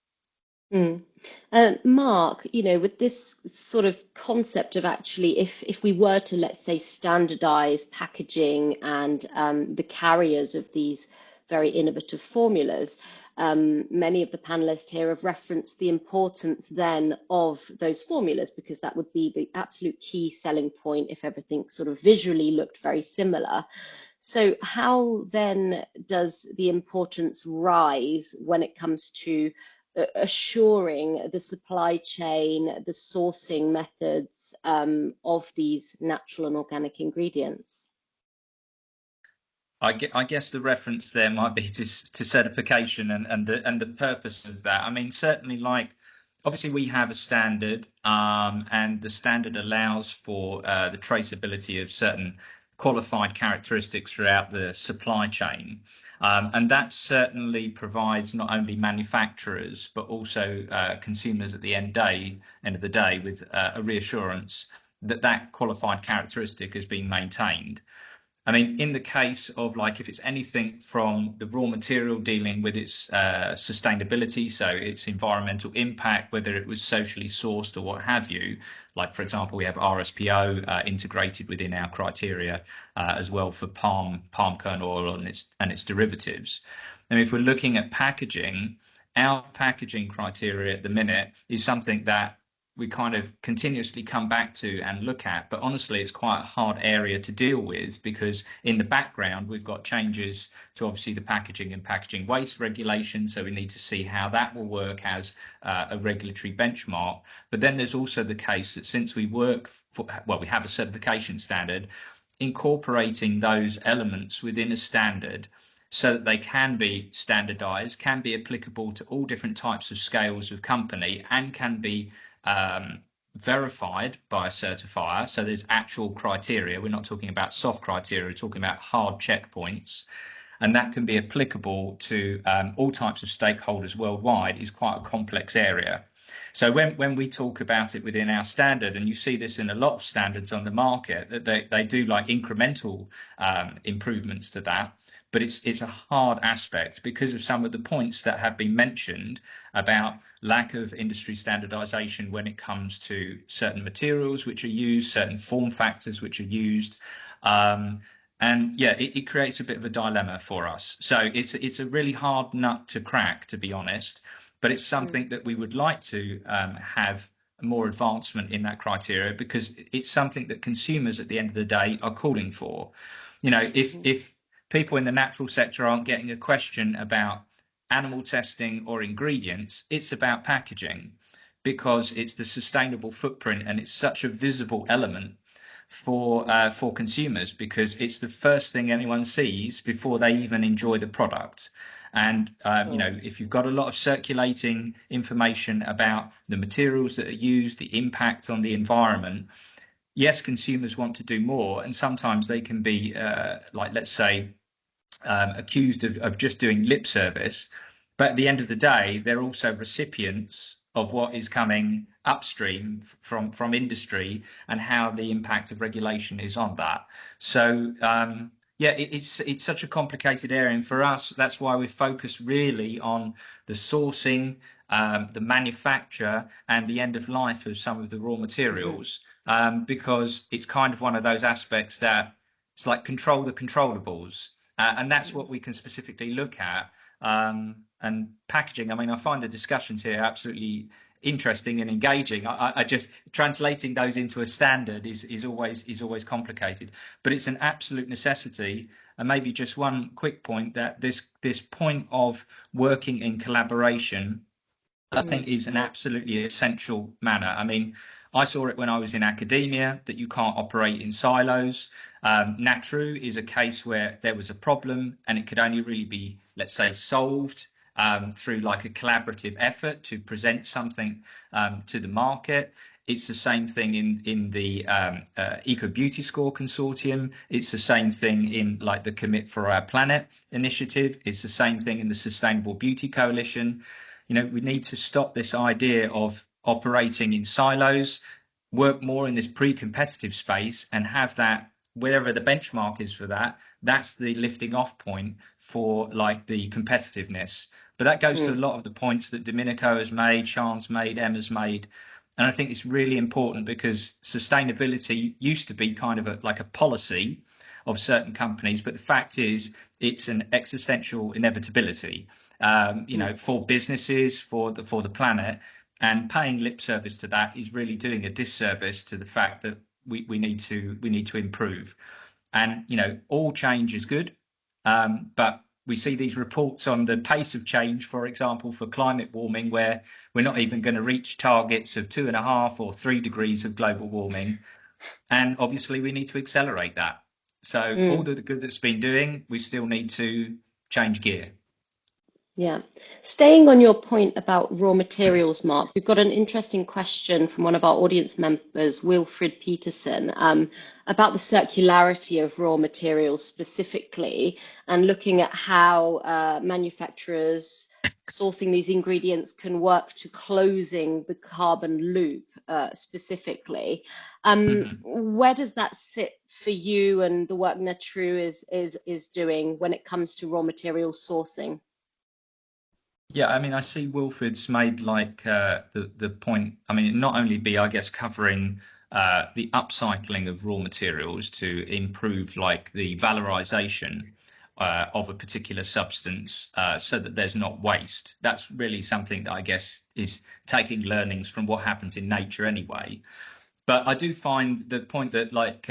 Mark, with this sort of concept of actually, if we were to, let's say, standardize packaging and the carriers of these very innovative formulas, Many of the panelists here have referenced the importance then of those formulas, because that would be the absolute key selling point if everything sort of visually looked very similar. So how then does the importance rise when it comes to assuring the supply chain, the sourcing methods of these natural and organic ingredients? I guess the reference there might be to certification and the purpose of that. I mean, certainly, like, obviously we have a standard, and the standard allows for the traceability of certain qualified characteristics throughout the supply chain. And that certainly provides not only manufacturers, but also consumers at the end of the day with a reassurance that that qualified characteristic has been maintained. I mean, in the case of, like, if it's anything from the raw material dealing with its sustainability, so its environmental impact, whether it was socially sourced or what have you, like, for example, we have RSPO integrated within our criteria as well for palm kernel oil and its derivatives. And if we're looking at packaging, our packaging criteria at the minute is something that we kind of continuously come back to and look at, but honestly it's quite a hard area to deal with, because in the background we've got changes to obviously the packaging and packaging waste regulation, so we need to see how that will work as a regulatory benchmark. But then there's also the case that since we work for, well, we have a certification standard, incorporating those elements within a standard so that they can be standardized, can be applicable to all different types of scales of company, and can be verified by a certifier. So there's actual criteria. We're not talking about soft criteria, we're talking about hard checkpoints. And that can be applicable to all types of stakeholders worldwide, is quite a complex area. So when we talk about it within our standard, and you see this in a lot of standards on the market, that they do like incremental improvements to that. But it's a hard aspect because of some of the points that have been mentioned about lack of industry standardization when it comes to certain materials which are used, certain form factors which are used. And yeah, it creates a bit of a dilemma for us. So it's a really hard nut to crack, to be honest, but it's something that we would like to have more advancement in that criteria, because it's something that consumers at the end of the day are calling for. You know, if people in the natural sector aren't getting a question about animal testing or ingredients, it's about packaging, because it's the sustainable footprint and it's such a visible element for consumers, because it's the first thing anyone sees before they even enjoy the product. And you know, if you've got a lot of circulating information about the materials that are used, the impact on the environment, yes, consumers want to do more, and sometimes they can be like, let's say, accused of just doing lip service, but at the end of the day they're also recipients of what is coming upstream from industry and how the impact of regulation is on that. So yeah, it's such a complicated area, and for us that's why we focus really on the sourcing, the manufacture, and the end of life of some of the raw materials, because it's kind of one of those aspects that it's like control the controllables. And that's what we can specifically look at. And packaging, I mean, I find the discussions here absolutely interesting and engaging. I just, translating those into a standard is always complicated, but it's an absolute necessity. And maybe just one quick point, that this point of working in collaboration, I think, is an absolutely essential manner. I mean, I saw it when I was in academia, that you can't operate in silos. NATRUE is a case where there was a problem and it could only really be, let's say, solved through like a collaborative effort to present something to the market. It's the same thing in the Eco Beauty Score Consortium. It's the same thing in like the Commit for Our Planet initiative. It's the same thing in the Sustainable Beauty Coalition. You know, we need to stop this idea of operating in silos, work more in this pre-competitive space, and have that, wherever the benchmark is for that, that's the lifting off point for like the competitiveness. But that goes to a lot of the points that Domenico has made, Sian's made, Emma's made. And I think it's really important, because sustainability used to be kind of like a policy of certain companies, but the fact is it's an existential inevitability. you know, for businesses, for the planet, and paying lip service to that is really doing a disservice to the fact that we need to improve. And you know, all change is good, but we see these reports on the pace of change, for example, for climate warming, where we're not even going to reach targets of 2.5 or 3 degrees of global warming. And obviously we need to accelerate that. So all the good that's been doing, we still need to change gear. Yeah. Staying on your point about raw materials, Mark, we've got an interesting question from one of our audience members, Wilfred Peterson, about the circularity of raw materials specifically, and looking at how manufacturers sourcing these ingredients can work to closing the carbon loop specifically. Where does that sit for you and the work NATRUE is doing when it comes to raw material sourcing? Yeah, I mean, I see Wilfred's made like the point. I mean, it not only be, I guess, covering the upcycling of raw materials to improve like the valorization of a particular substance so that there's not waste. That's really something that I guess is taking learnings from what happens in nature anyway. But I do find the point that like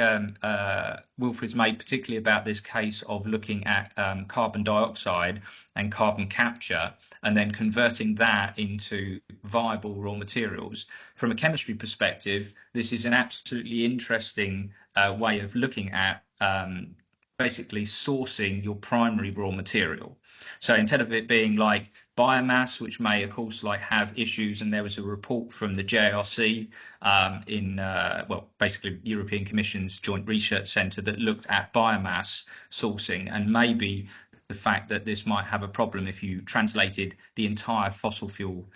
Wilfred's made, particularly about this case of looking at carbon dioxide and carbon capture and then converting that into viable raw materials. From a chemistry perspective, this is an absolutely interesting way of looking at basically sourcing your primary raw material. So instead of it being like biomass, which may of course like have issues, and there was a report from the JRC well, basically European Commission's Joint Research Centre that looked at biomass sourcing and maybe the fact that this might have a problem if you translated the entire fossil fuel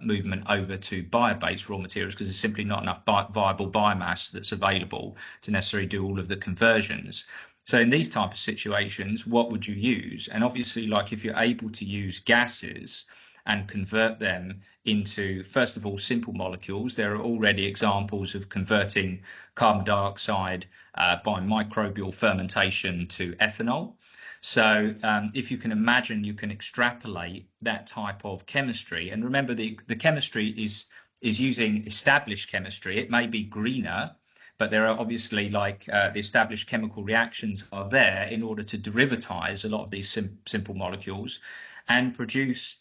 movement over to bio-based raw materials, because there's simply not enough viable biomass that's available to necessarily do all of the conversions. So in these type of situations, what would you use? And obviously, like if you're able to use gases and convert them into, first of all, simple molecules, there are already examples of converting carbon dioxide by microbial fermentation to ethanol. So if you can imagine, you can extrapolate that type of chemistry. And remember, the chemistry is using established chemistry. It may be greener, but there are obviously like the established chemical reactions are there in order to derivatize a lot of these simple molecules and produce,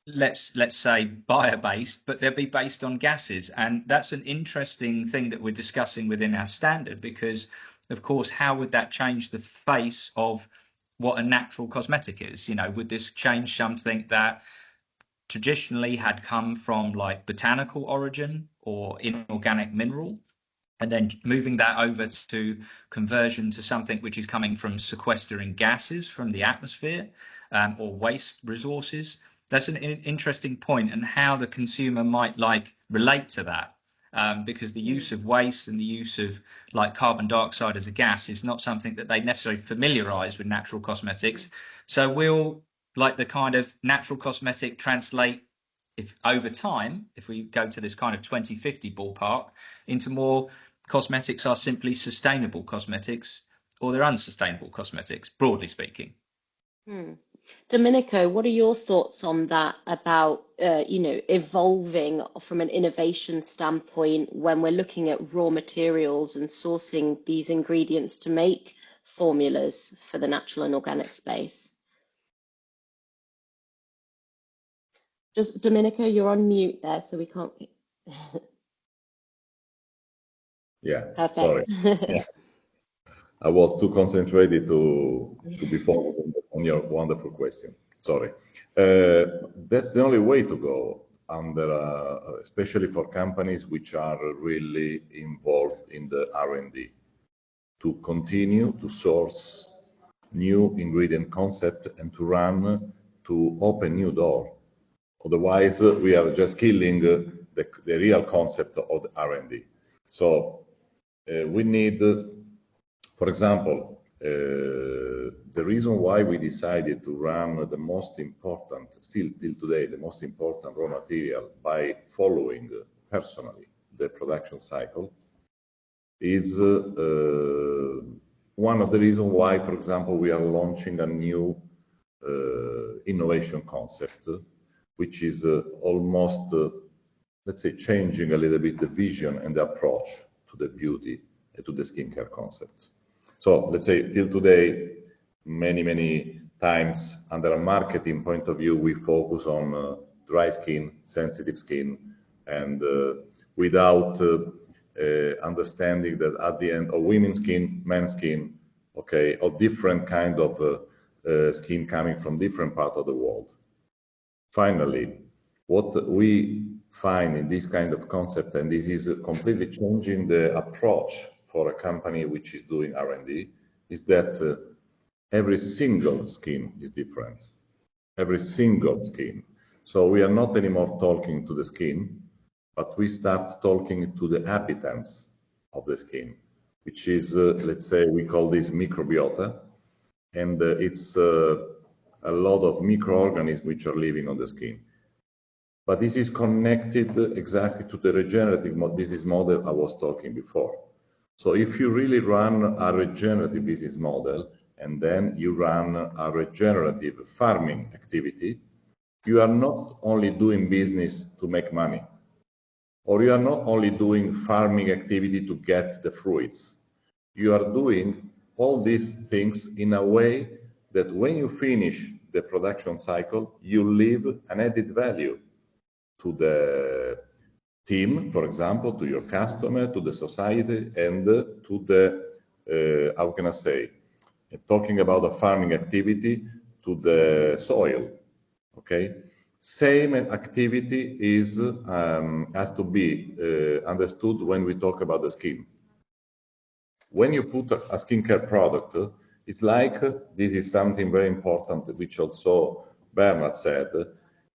let's say, bio-based, but they'll be based on gases. And that's an interesting thing that we're discussing within our standard, because of course, how would that change the face of what a natural cosmetic is? You know, would this change something that traditionally had come from like botanical origin or inorganic mineral, and then moving that over to conversion to something which is coming from sequestering gases from the atmosphere or waste resources? That's an interesting point, and how the consumer might like relate to that. Because the use of waste and the use of like carbon dioxide as a gas is not something that they necessarily familiarize with natural cosmetics. So will like the kind of natural cosmetic translate, if over time, if we go to this kind of 2050 ballpark, into more cosmetics are simply sustainable cosmetics, or they're unsustainable cosmetics, broadly speaking? Domenico, what are your thoughts on that about, you know, evolving from an innovation standpoint when we're looking at raw materials and sourcing these ingredients to make formulas for the natural and organic space? Just Domenico, you're on mute there, so we can't. Yeah, Perfect. sorry. Yeah. I was too concentrated to be focused on your wonderful question. Sorry. That's the only way to go, under, especially for companies which are really involved in the R&D, to continue to source new ingredient concept and to run to open new door. Otherwise, we are just killing the real concept of the R&D. So we need, for example, the reason why we decided to run the most important, still till today, the most important raw material by following personally the production cycle is one of the reasons why, for example, we are launching a new innovation concept, which is almost, let's say, changing a little bit the vision and the approach to the beauty and to the skincare concepts. So let's say till today, many times under a marketing point of view, we focus on dry skin, sensitive skin, and without understanding that at the end, of women's skin, men's skin, okay, or different kind of skin coming from different parts of the world. Finally, what we find in this kind of concept, and this is completely changing the approach for a company which is doing R&D, is that every single skin is different. Every single skin. So we are not anymore talking to the skin, but we start talking to the habitants of the skin, which is, let's say, we call this microbiota, and it's a lot of microorganisms which are living on the skin. But this is connected exactly to the regenerative business model I was talking before. So if you really run a regenerative business model, and then you run a regenerative farming activity, you are not only doing business to make money, or you are not only doing farming activity to get the fruits. You are doing all these things in a way that when you finish the production cycle, you leave an added value to the team, for example, to your customer, to the society, and to the, how can I say, talking about a farming activity, to the soil, okay? Same activity is has to be understood when we talk about the skin. When you put a skincare product, it's like, this is something very important, which also Bernhard said,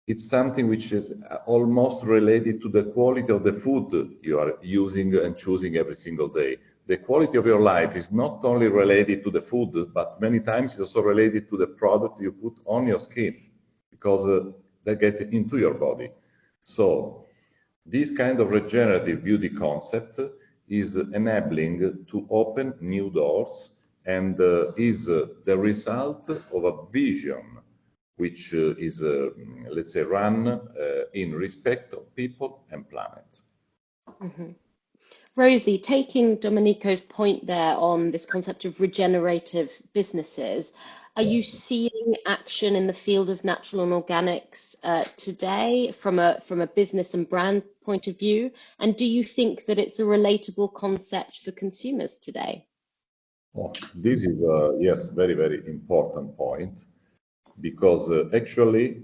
it's something which is almost related to the quality of the food you are using and choosing every single day. The quality of your life is not only related to the food, but many times it's also related to the product you put on your skin, because they get into your body. So this kind of regenerative beauty concept is enabling to open new doors, and is the result of a vision which is, let's say, run in respect of people and planet. Mm-hmm. Rosie, taking Domenico's point there on this concept of regenerative businesses, are you seeing action in the field of natural and organics today from a business and brand point of view? And do you think that it's a relatable concept for consumers today? Oh, this is, yes, very important point, because actually,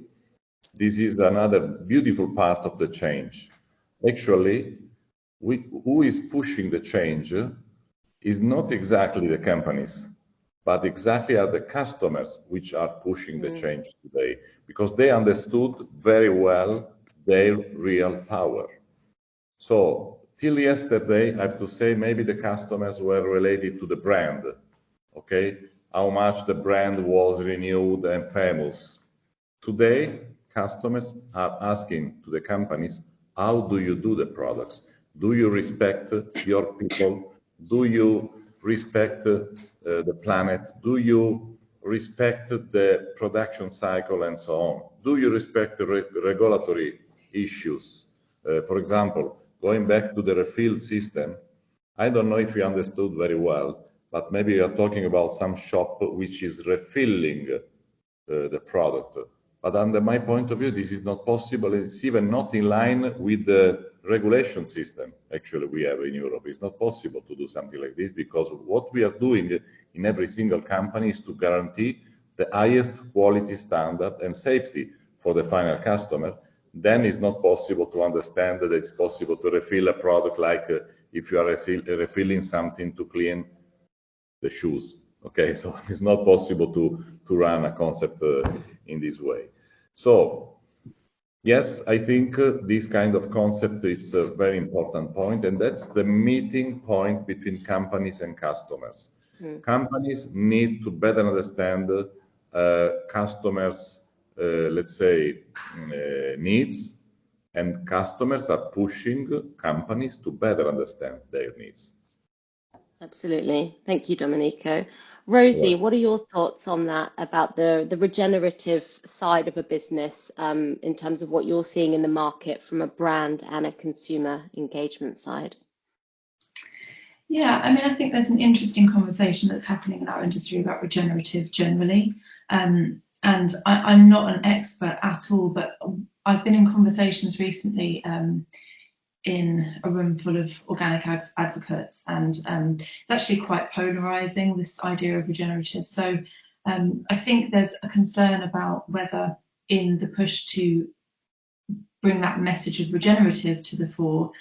this is another beautiful part of the change. Actually, who is pushing the change is not exactly the companies, but exactly are the customers which are pushing the change today, because they understood very well their real power. So till yesterday, I have to say, maybe the customers were related to the brand, okay? How much the brand was renewed and famous. Today, customers are asking to the companies, how do you do the products? Do you respect your people? Do you respect the planet? Do you respect the production cycle and so on? Do you respect the regulatory issues? For example, going back to the refill system, I don't know if you understood very well, but maybe you are talking about some shop which is refilling the product. But under my point of view, this is not possible. It's even not in line with the regulation system, actually, we have in Europe. It's not possible to do something like this, because what we are doing in every single company is to guarantee the highest quality standard and safety for the final customer. Then it's not possible to understand that it's possible to refill a product like if you are refilling something to clean the shoes. Okay, so it's not possible to run a concept in this way. So yes, I think this kind of concept is a very important point, and that's the meeting point between companies and customers. Companies need to better understand customers' let's say needs, and customers are pushing companies to better understand their needs. Absolutely. Thank you, Domenico. Rosie, Right. what are your thoughts on that, about the regenerative side of a business, in terms of what you're seeing in the market from a brand and a consumer engagement side? Yeah, I mean, I think there's an interesting conversation that's happening in our industry about regenerative generally. And I'm not an expert at all, but I've been in conversations recently in a room full of organic advocates, and it's actually quite polarizing, this idea of regenerative. So I think there's a concern about whether, in the push to bring that message of regenerative to the fore,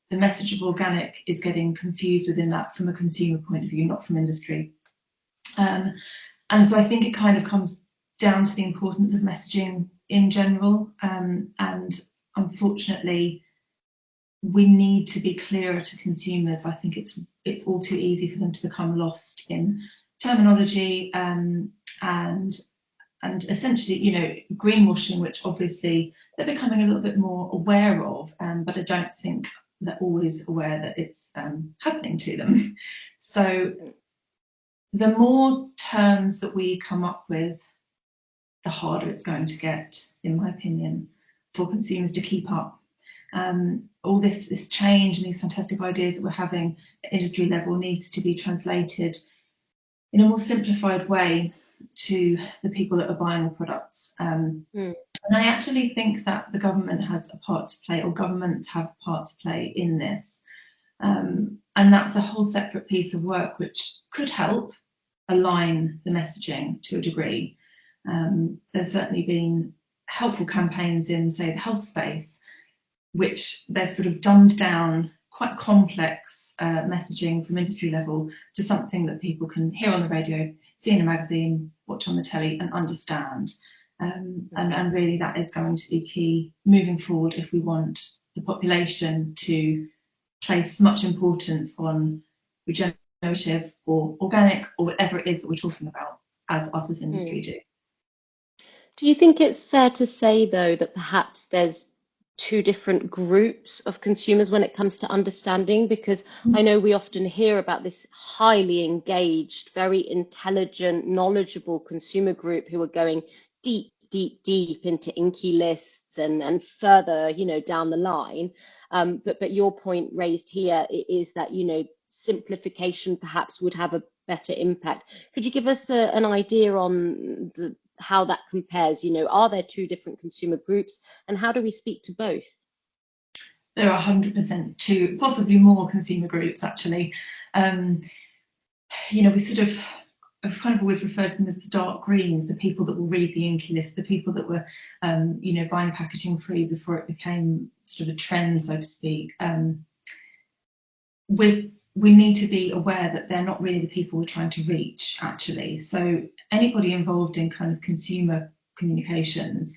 the message of organic is getting confused within that from a consumer point of view, not from industry. And so I think it kind of comes down to the importance of messaging in general. And unfortunately, we need to be clearer to consumers. I think it's all too easy for them to become lost in terminology and essentially, you know, greenwashing, which obviously they're becoming a little bit more aware of, but I don't think they're always aware that it's happening to them. So the more terms that we come up with, the harder it's going to get, in my opinion, for consumers to keep up. All this change and these fantastic ideas that we're having at industry level needs to be translated in a more simplified way to the people that are buying the products. And I actually think that the government has a part to play, or governments have a part to play in this. And that's a whole separate piece of work which could help align the messaging to a degree. There's certainly been helpful campaigns in, say, the health space, which they've sort of dumbed down quite complex messaging from industry level to something that people can hear on the radio, see in a magazine, watch on the telly and understand. And really that is going to be key moving forward if we want the population to place much importance on regenerative or organic or whatever it is that we're talking about, as us as industry do. Do you think it's fair to say, though, that perhaps there's two different groups of consumers when it comes to understanding? Because I know we often hear about this highly engaged, very intelligent, knowledgeable consumer group who are going deep into inky lists and further, you know, down the line. But your point raised here is that, you know, simplification perhaps would have a better impact. Could you give us an idea on how that compares? You know, are there two different consumer groups, and how do we speak to both? There are 100% two, possibly more consumer groups actually. You know, I've kind of always referred to them as the dark greens, the people that will read the inky list, the people that were, you know, buying packaging free before it became sort of a trend, so to speak. We need to be aware that they're not really the people we're trying to reach, actually. So anybody involved in kind of consumer communications,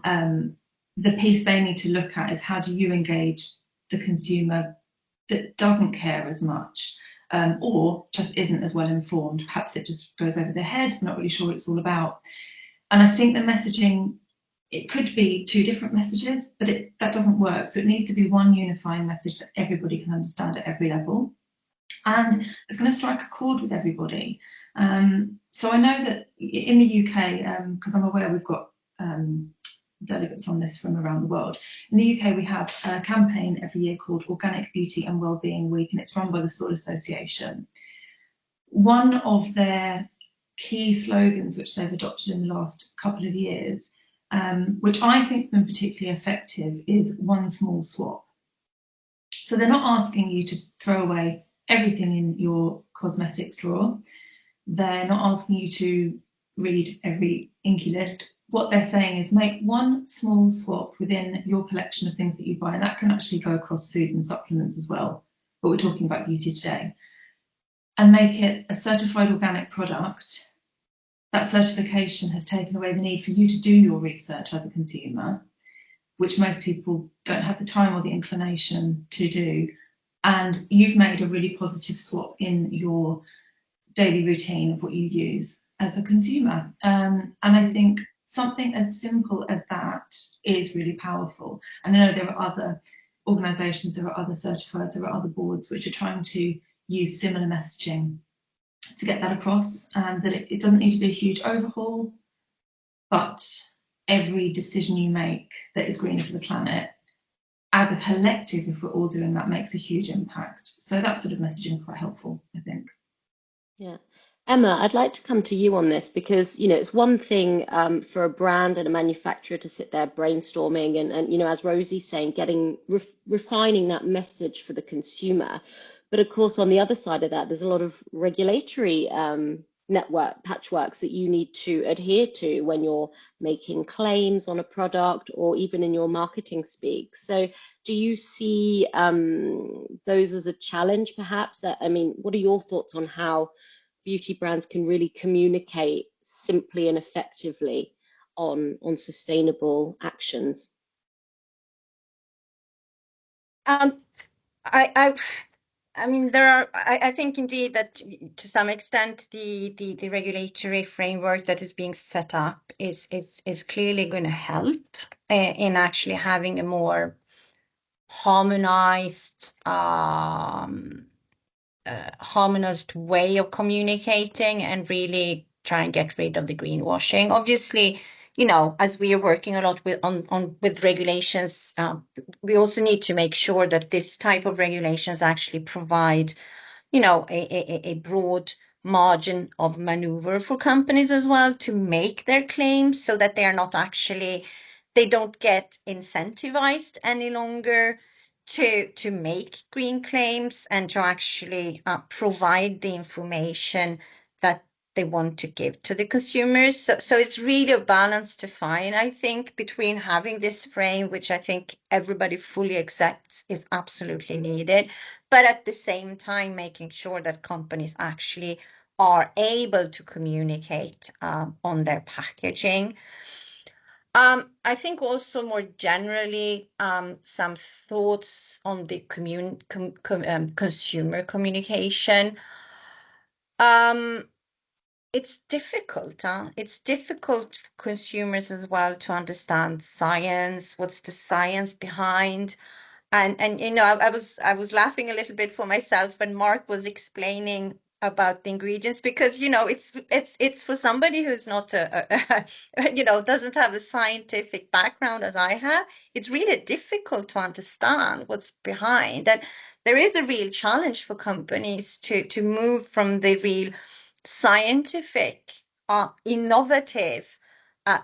the piece they need to look at is how do you engage the consumer that doesn't care as much, or just isn't as well informed. Perhaps it just goes over their head, not really sure what it's all about. And I think the messaging, it could be two different messages, but that doesn't work. So it needs to be one unifying message that everybody can understand at every level. And it's going to strike a chord with everybody. So I know that in the UK, because I'm aware we've got delegates on this from around the world. In the UK, we have a campaign every year called Organic Beauty and Wellbeing Week, and it's run by the Soil Association. One of their key slogans, which they've adopted in the last couple of years, which I think has been particularly effective, is one small swap. So they're not asking you to throw away everything in your cosmetics drawer. They're not asking you to read every inky list. What they're saying is make one small swap within your collection of things that you buy, and that can actually go across food and supplements as well, but we're talking about beauty today, and make it a certified organic product. That certification has taken away the need for you to do your research as a consumer, which most people don't have the time or the inclination to do. And you've made a really positive swap in your daily routine of what you use as a consumer. And I think something as simple as that is really powerful. And I know there are other organisations, there are other certifiers, there are other boards which are trying to use similar messaging to get that across, that it doesn't need to be a huge overhaul, but every decision you make that is greener for the planet, as a collective, if we're all doing that, makes a huge impact. So that sort of messaging is quite helpful, I think. Yeah. Emma, I'd like to come to you on this because, it's one thing for a brand and a manufacturer to sit there brainstorming and as Rosie's saying, refining that message for the consumer. But of course, on the other side of that, there's a lot of regulatory network patchworks that you need to adhere to when you're making claims on a product or even in your marketing speak. So do you see those as a challenge, perhaps? What are your thoughts on how beauty brands can really communicate simply and effectively on sustainable actions? I think indeed that to some extent the regulatory framework that is being set up is clearly going to help in actually having a more harmonized way of communicating and really try and get rid of the greenwashing. Obviously, as we are working a lot with regulations, we also need to make sure that this type of regulations actually provide, a broad margin of maneuver for companies as well to make their claims, so that they don't get incentivized any longer to make green claims and to actually provide the information that they want to give to the consumers. So it's really a balance to find, I think, between having this frame, which I think everybody fully accepts is absolutely needed, but at the same time making sure that companies actually are able to communicate on their packaging. I think also more generally, some thoughts on the consumer communication. It's difficult. It's difficult for consumers as well to understand science. What's the science behind? And I was laughing a little bit for myself when Mark was explaining about the ingredients, because it's for somebody who's not doesn't have a scientific background as I have. It's really difficult to understand what's behind, and there is a real challenge for companies to move from the real scientific, innovative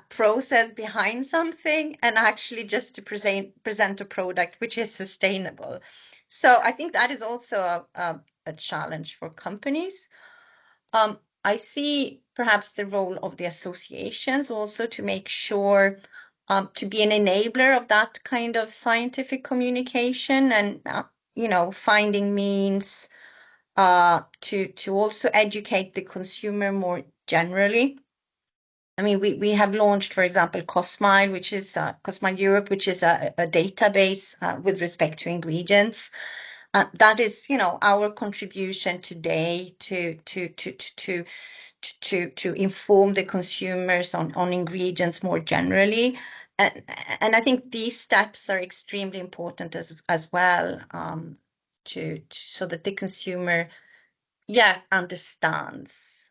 process behind something and actually just to present a product which is sustainable. So I think that is also a challenge for companies. I see perhaps the role of the associations also to make sure to be an enabler of that kind of scientific communication and finding means to also educate the consumer more generally. We have launched, for example, Cosmile, which is Cosmile Europe, which is a database with respect to ingredients. That is, our contribution today to inform the consumers on ingredients more generally. And I think these steps are extremely important as well, so that the consumer, understands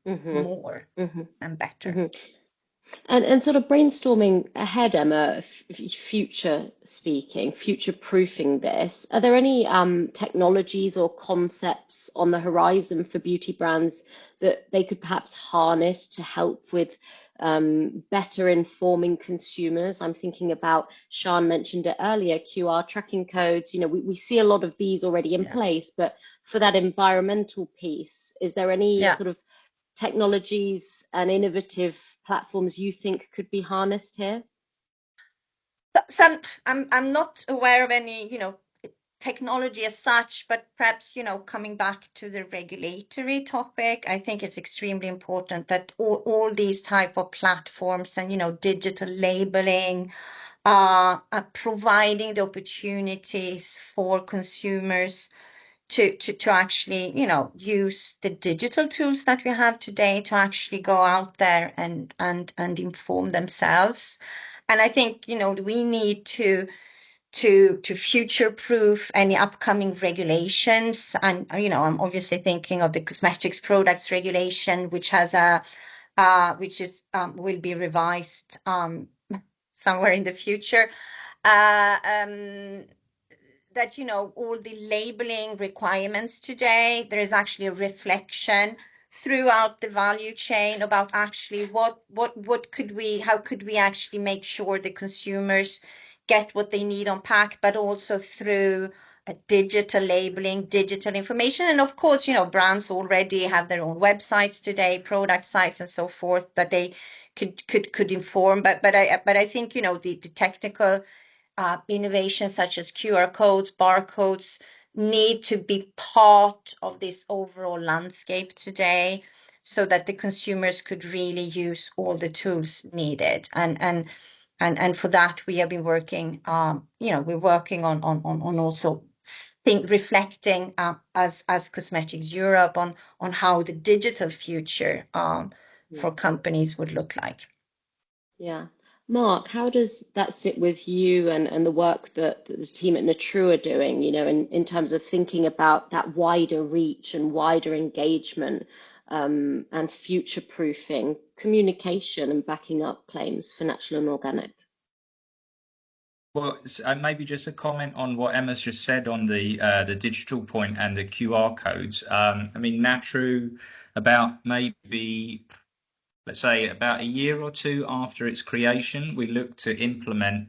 more and better. And sort of brainstorming ahead, Emma, future proofing this, are there any technologies or concepts on the horizon for beauty brands that they could perhaps harness to help with better informing consumers? I'm thinking about, Sian mentioned it earlier, QR tracking codes. We see a lot of these already in place, but for that environmental piece, is there any sort of technologies and innovative platforms you think could be harnessed here? I'm not aware of any, technology as such, but perhaps, coming back to the regulatory topic, I think it's extremely important that all these type of platforms and, digital labeling, are providing the opportunities for consumers to actually, use the digital tools that we have today to actually go out there and inform themselves. And I think, we need to to future-proof any upcoming regulations. And I'm obviously thinking of the cosmetics products regulation, which has will be revised somewhere in the future. That all the labeling requirements today, there is actually a reflection throughout the value chain about actually how could we actually make sure the consumers get what they need on pack, but also through a digital labeling, digital information. And of course, brands already have their own websites today, product sites and so forth, that they could inform. But I think the technical innovations such as QR codes, barcodes need to be part of this overall landscape today, so that the consumers could really use all the tools needed. And for that we have been working. We're working on also reflecting as Cosmetics Europe on how the digital future for companies would look like. Yeah. Mark, how does that sit with you and the work that the team at NATRUE are doing, in terms of thinking about that wider reach and wider engagement, and future-proofing communication and backing up claims for natural and organic? Well, maybe just a comment on what Emma's just said on the digital point and the QR codes. NATRUE, about maybe, let's say, about a year or two after its creation, we looked to implement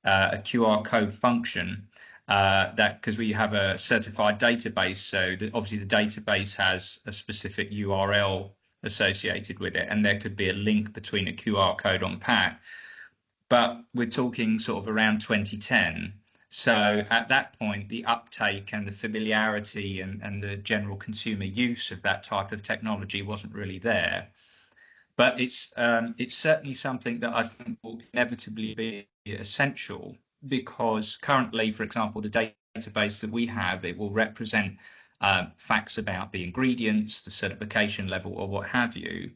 a QR code function because we have a certified database. So obviously the database has a specific URL associated with it, and there could be a link between a QR code on pack. But we're talking sort of around 2010. So at that point, the uptake and the familiarity and the general consumer use of that type of technology wasn't really there. But it's certainly something that I think will inevitably be essential, because currently, for example, the database that we have, it will represent facts about the ingredients, the certification level, or what have you.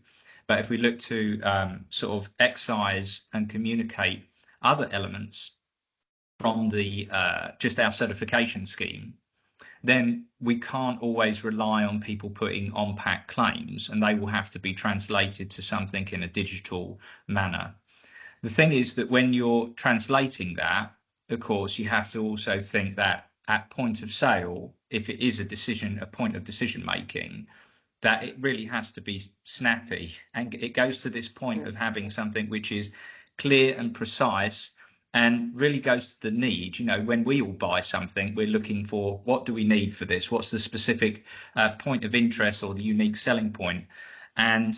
But if we look to sort of excise and communicate other elements from the just our certification scheme, then we can't always rely on people putting on-pack claims, and they will have to be translated to something in a digital manner. The thing is that when you're translating that, of course, you have to also think that at point of sale, if it is a point of decision making, that it really has to be snappy. And it goes to this point of having something which is clear and precise, and really goes to the need. When we all buy something, we're looking for, what do we need for this? What's the specific point of interest or the unique selling point? And,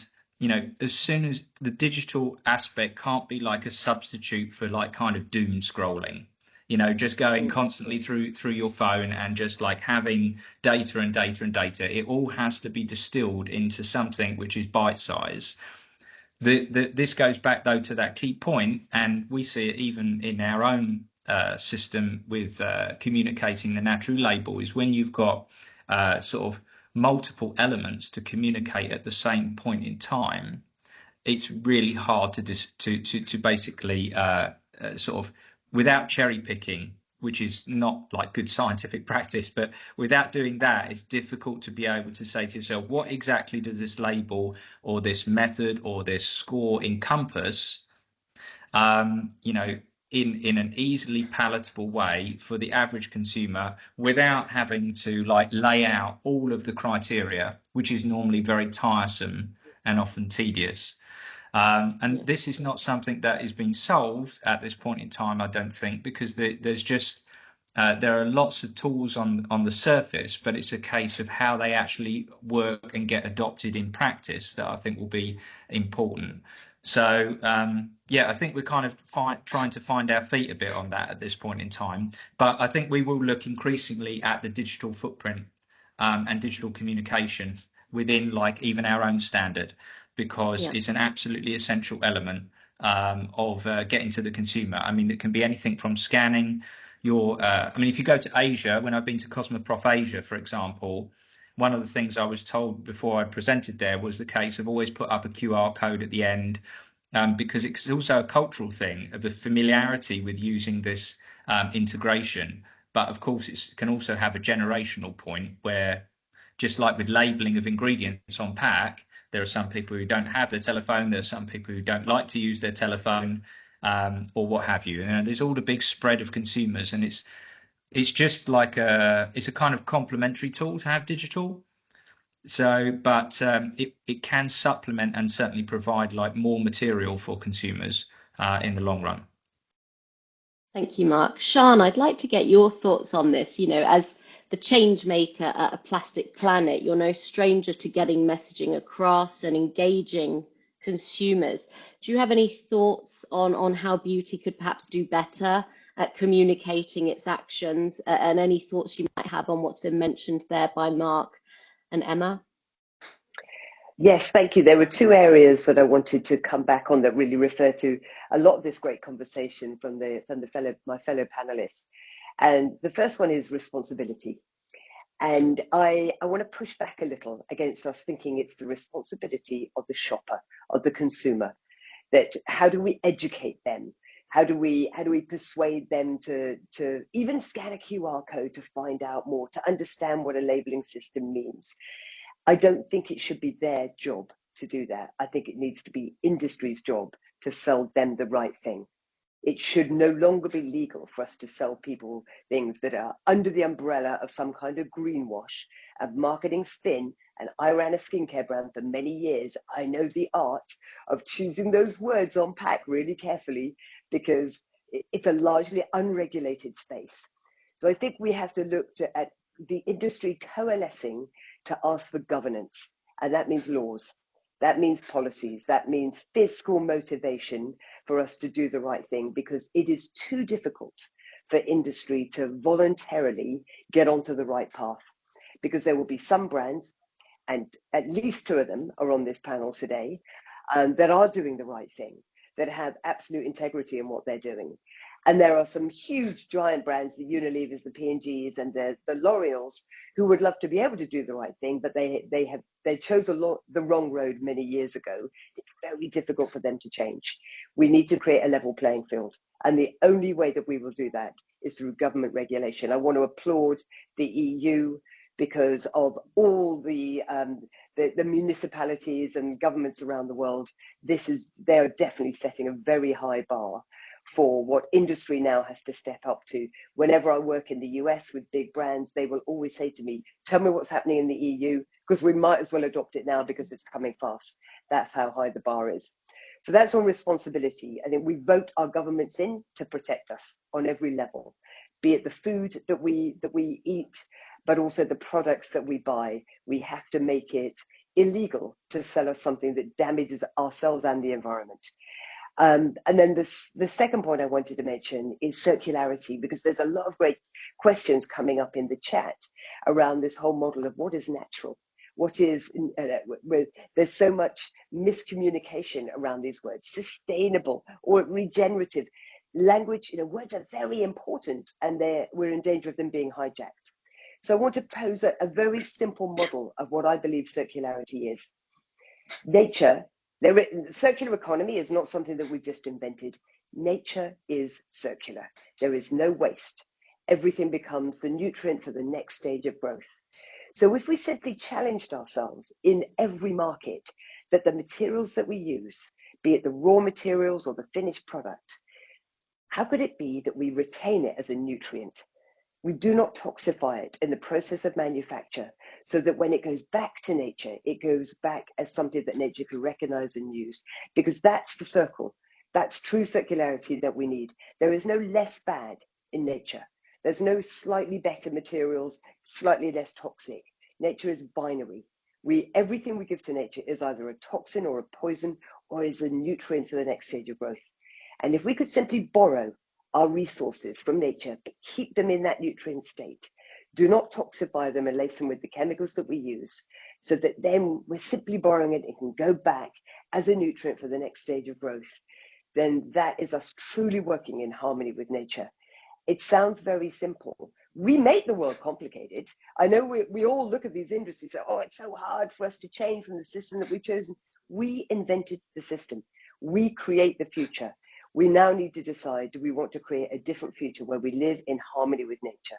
as soon as the digital aspect can't be like a substitute for like kind of doom scrolling, just going constantly through your phone and just like having data and data and data. It all has to be distilled into something which is bite size. This goes back, though, to that key point, and we see it even in our own system with communicating the NATRUE label, is when you've got sort of multiple elements to communicate at the same point in time, it's really hard to basically sort of, without cherry picking, which is not like good scientific practice, but without doing that, it's difficult to be able to say to yourself, what exactly does this label or this method or this score encompass, in an easily palatable way for the average consumer, without having to like lay out all of the criteria, which is normally very tiresome and often tedious. And this is not something that is being solved at this point in time, I don't think, because there's just there are lots of tools on the surface, but it's a case of how they actually work and get adopted in practice that I think will be important. So I think we're kind of trying to find our feet a bit on that at this point in time. But I think we will look increasingly at the digital footprint and digital communication within like even our own standard, because it's an absolutely essential element of getting to the consumer. It can be anything from scanning your, if you go to Asia, when I've been to Cosmoprof Asia, for example, one of the things I was told before I presented there was the case of always put up a QR code at the end, because it's also a cultural thing of a familiarity with using this integration. But of course, it can also have a generational point where, just like with labeling of ingredients on pack, there are some people who don't have their telephone, there are some people who don't like to use their telephone, or what have you. And there's all the big spread of consumers, and it's just like it's a kind of complementary tool to have digital. So, but it can supplement and certainly provide like more material for consumers in the long run. Thank you, Mark. Sian, I'd like to get your thoughts on this. You know, as the change maker at a plastic planet, you're no stranger to getting messaging across and engaging consumers. Do you have any thoughts on how beauty could perhaps do better at communicating its actions, and any thoughts you might have on what's been mentioned there by Mark and Emma? Yes, thank you. There were two areas that I wanted to come back on that really refer to a lot of this great conversation from my fellow panelists. And the first one is responsibility. And I want to push back a little against us thinking it's the responsibility of the shopper, of the consumer. That how do we educate them? How do we persuade them to even scan a QR code to find out more, to understand what a labeling system means? I don't think it should be their job to do that. I think it needs to be industry's job to sell them the right thing. It should no longer be legal for us to sell people things that are under the umbrella of some kind of greenwash, of marketing spin. And I ran a skincare brand for many years. I know the art of choosing those words on pack really carefully, because it's a largely unregulated space. So I think we have to look at the industry coalescing to ask for governance, and that means laws, that means policies, that means fiscal motivation for us to do the right thing, because it is too difficult for industry to voluntarily get onto the right path. Because there will be some brands, and at least two of them are on this panel today, that are doing the right thing, that have absolute integrity in what they're doing. And there are some huge giant brands, the Unilevers, the P&Gs, and the L'Oreals, who would love to be able to do the right thing, but they chose the wrong road many years ago. It's very difficult for them to change. We need to create a level playing field. And the only way that we will do that is through government regulation. I want to applaud the EU because of all the municipalities and governments around the world. They are definitely setting a very high bar for what industry now has to step up to. Whenever I work in the US with big brands, they will always say to me, tell me what's happening in the EU, because we might as well adopt it now because it's coming fast. That's how high the bar is. So that's on responsibility. I think we vote our governments in to protect us on every level, be it the food that we eat, but also the products that we buy. We have to make it illegal to sell us something that damages ourselves and the environment. And then the second point I wanted to mention is circularity, because there's a lot of great questions coming up in the chat around this whole model of what is natural, what is, there's so much miscommunication around these words, sustainable or regenerative. Language, words are very important, and we're in danger of them being hijacked. So I want to pose a very simple model of what I believe circularity is. Nature, the circular economy is not something that we've just invented. Nature is circular. There is no waste. Everything becomes the nutrient for the next stage of growth. So if we simply challenged ourselves in every market that the materials that we use, be it the raw materials or the finished product, how could it be that we retain it as a nutrient? We do not toxify it in the process of manufacture, so that when it goes back to nature, it goes back as something that nature can recognize and use, because that's the circle. That's true circularity that we need. There is no less bad in nature. There's no slightly better materials, slightly less toxic. Nature is binary. Everything we give to nature is either a toxin or a poison, or is a nutrient for the next stage of growth. And if we could simply borrow our resources from nature, but keep them in that nutrient state, do not toxify them and lace them with the chemicals that we use, so that then we're simply borrowing it, it can go back as a nutrient for the next stage of growth, then that is us truly working in harmony with nature. It sounds very simple. We make the world complicated. I know we all look at these industries and say, oh, it's so hard for us to change from the system that we've chosen. We invented the system. We create the future. We now need to decide, do we want to create a different future where we live in harmony with nature?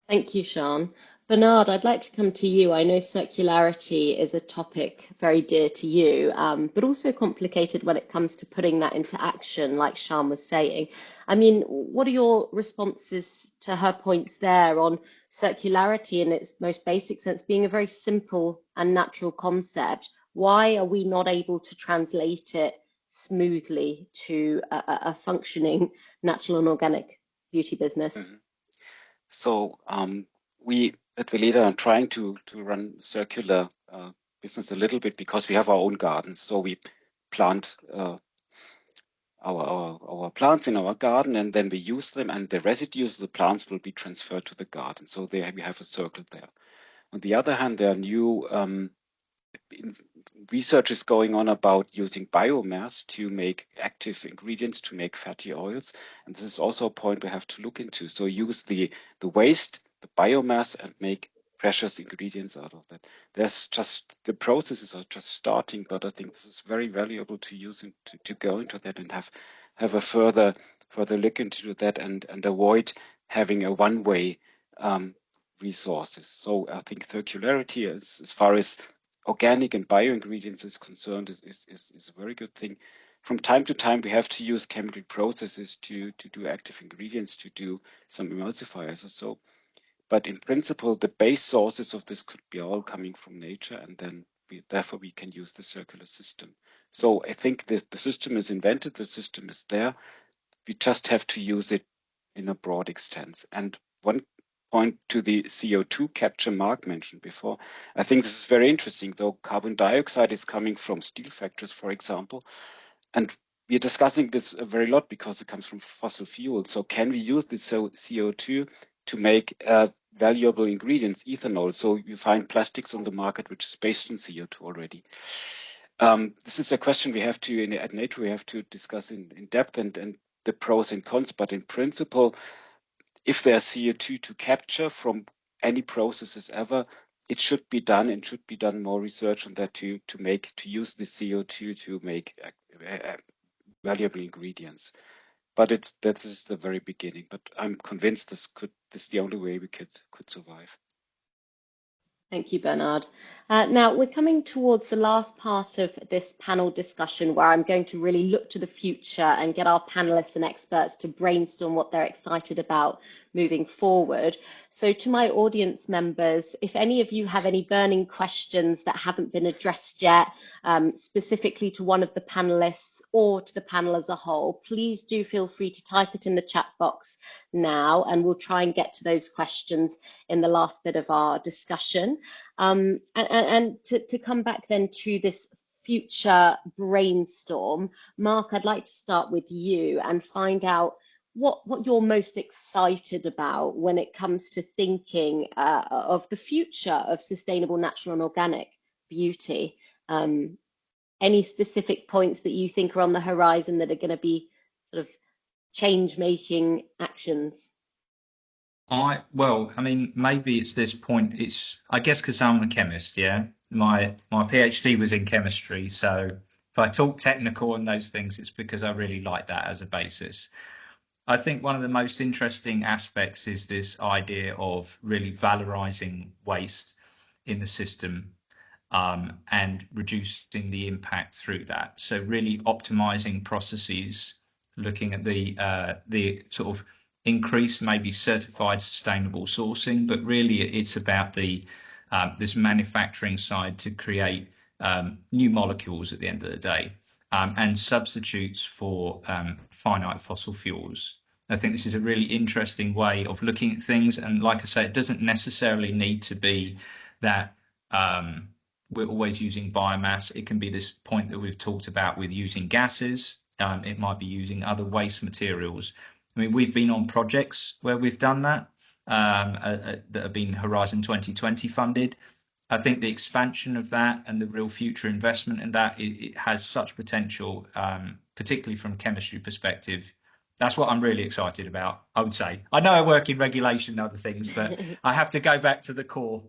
Thank you, Sian. Bernhard, I'd like to come to you. I know circularity is a topic very dear to you, but also complicated when it comes to putting that into action, like Sian was saying. I mean, what are your responses to her points there on circularity in its most basic sense being a very simple and natural concept? Why are we not able to translate it smoothly to a functioning natural and organic beauty business? Mm-hmm. So we at Weleda are trying to run circular business a little bit because we have our own gardens. So we plant our plants in our garden, and then we use them, and the residues of the plants will be transferred to the garden. So there we have a circle there. On the other hand, there are new research is going on about using biomass to make active ingredients to make fatty oils, and this is also a point we have to look into. So use the waste, the biomass, and make precious ingredients out of that. There's just, the processes are just starting, but I think this is very valuable to use and to go into that and have a further look into that and avoid having a one-way resources. So I think circularity, as far as organic and bio ingredients is concerned, is a very good thing. From time to time, we have to use chemical processes to do active ingredients, to do some emulsifiers or so. But in principle, the base sources of this could be all coming from nature, and then therefore we can use the circular system. So I think the system is invented, the system is there. We just have to use it in a broad extent. And one point to the CO2 capture Mark mentioned before, I think this is very interesting, though carbon dioxide is coming from steel factories, for example, and we're discussing this a very lot because it comes from fossil fuels. So can we use this CO2 to make valuable ingredients, ethanol? So you find plastics on the market which is based on CO2 already. This is a question we have to, at NATRUE, we have to discuss in depth and the pros and cons, but in principle, if there's CO2 to capture from any processes ever, it should be done and should be done more research on that to use the CO2 to make valuable ingredients. But that is the very beginning. But I'm convinced this is the only way we could survive. Thank you, Bernhard. Now we're coming towards the last part of this panel discussion where I'm going to really look to the future and get our panelists and experts to brainstorm what they're excited about moving forward. So to my audience members, if any of you have any burning questions that haven't been addressed yet, specifically to one of the panelists or to the panel as a whole, please do feel free to type it in the chat box now, and we'll try and get to those questions in the last bit of our discussion. And to come back then to this future brainstorm, Mark, I'd like to start with you and find out what you're most excited about when it comes to thinking of the future of sustainable, natural and organic beauty. Any specific points that you think are on the horizon that are going to be sort of change-making actions? Well, I mean, maybe it's this point. I guess because I'm a chemist, yeah. My PhD was in chemistry, so if I talk technical on those things, it's because I really like that as a basis. I think one of the most interesting aspects is this idea of really valorizing waste in the system. And reducing the impact through that. So really optimizing processes, looking at the sort of increased maybe certified sustainable sourcing, but really it's about this manufacturing side to create new molecules at the end of the day and substitutes for finite fossil fuels. I think this is a really interesting way of looking at things, and like I say, it doesn't necessarily need to be that we're always using biomass. It can be this point that we've talked about with using gases. It might be using other waste materials. I mean, we've been on projects where we've done that that have been Horizon 2020 funded. I think the expansion of that and the real future investment in that, it has such potential, particularly from a chemistry perspective. That's what I'm really excited about, I would say. I know I work in regulation and other things, but I have to go back to the core.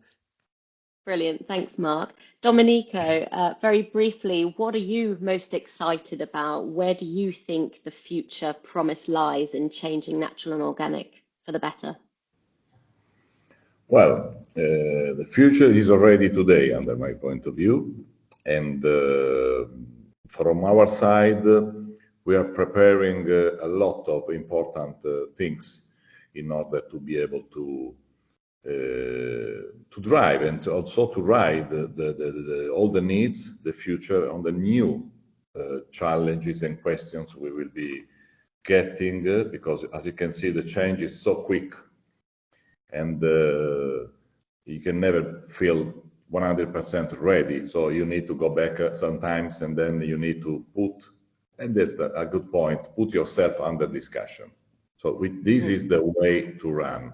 Brilliant. Thanks, Mark. Domenico, very briefly, what are you most excited about? Where do you think the future promise lies in changing natural and organic for the better? Well, the future is already today, under my point of view. And from our side, we are preparing a lot of important things in order to be able to drive and also to ride all the needs, the future on the new challenges and questions we will be getting, because as you can see, the change is so quick, and you can never feel 100% ready. So you need to go back sometimes, and then you need to put, and that's a good point, put yourself under discussion. So this is the way to run.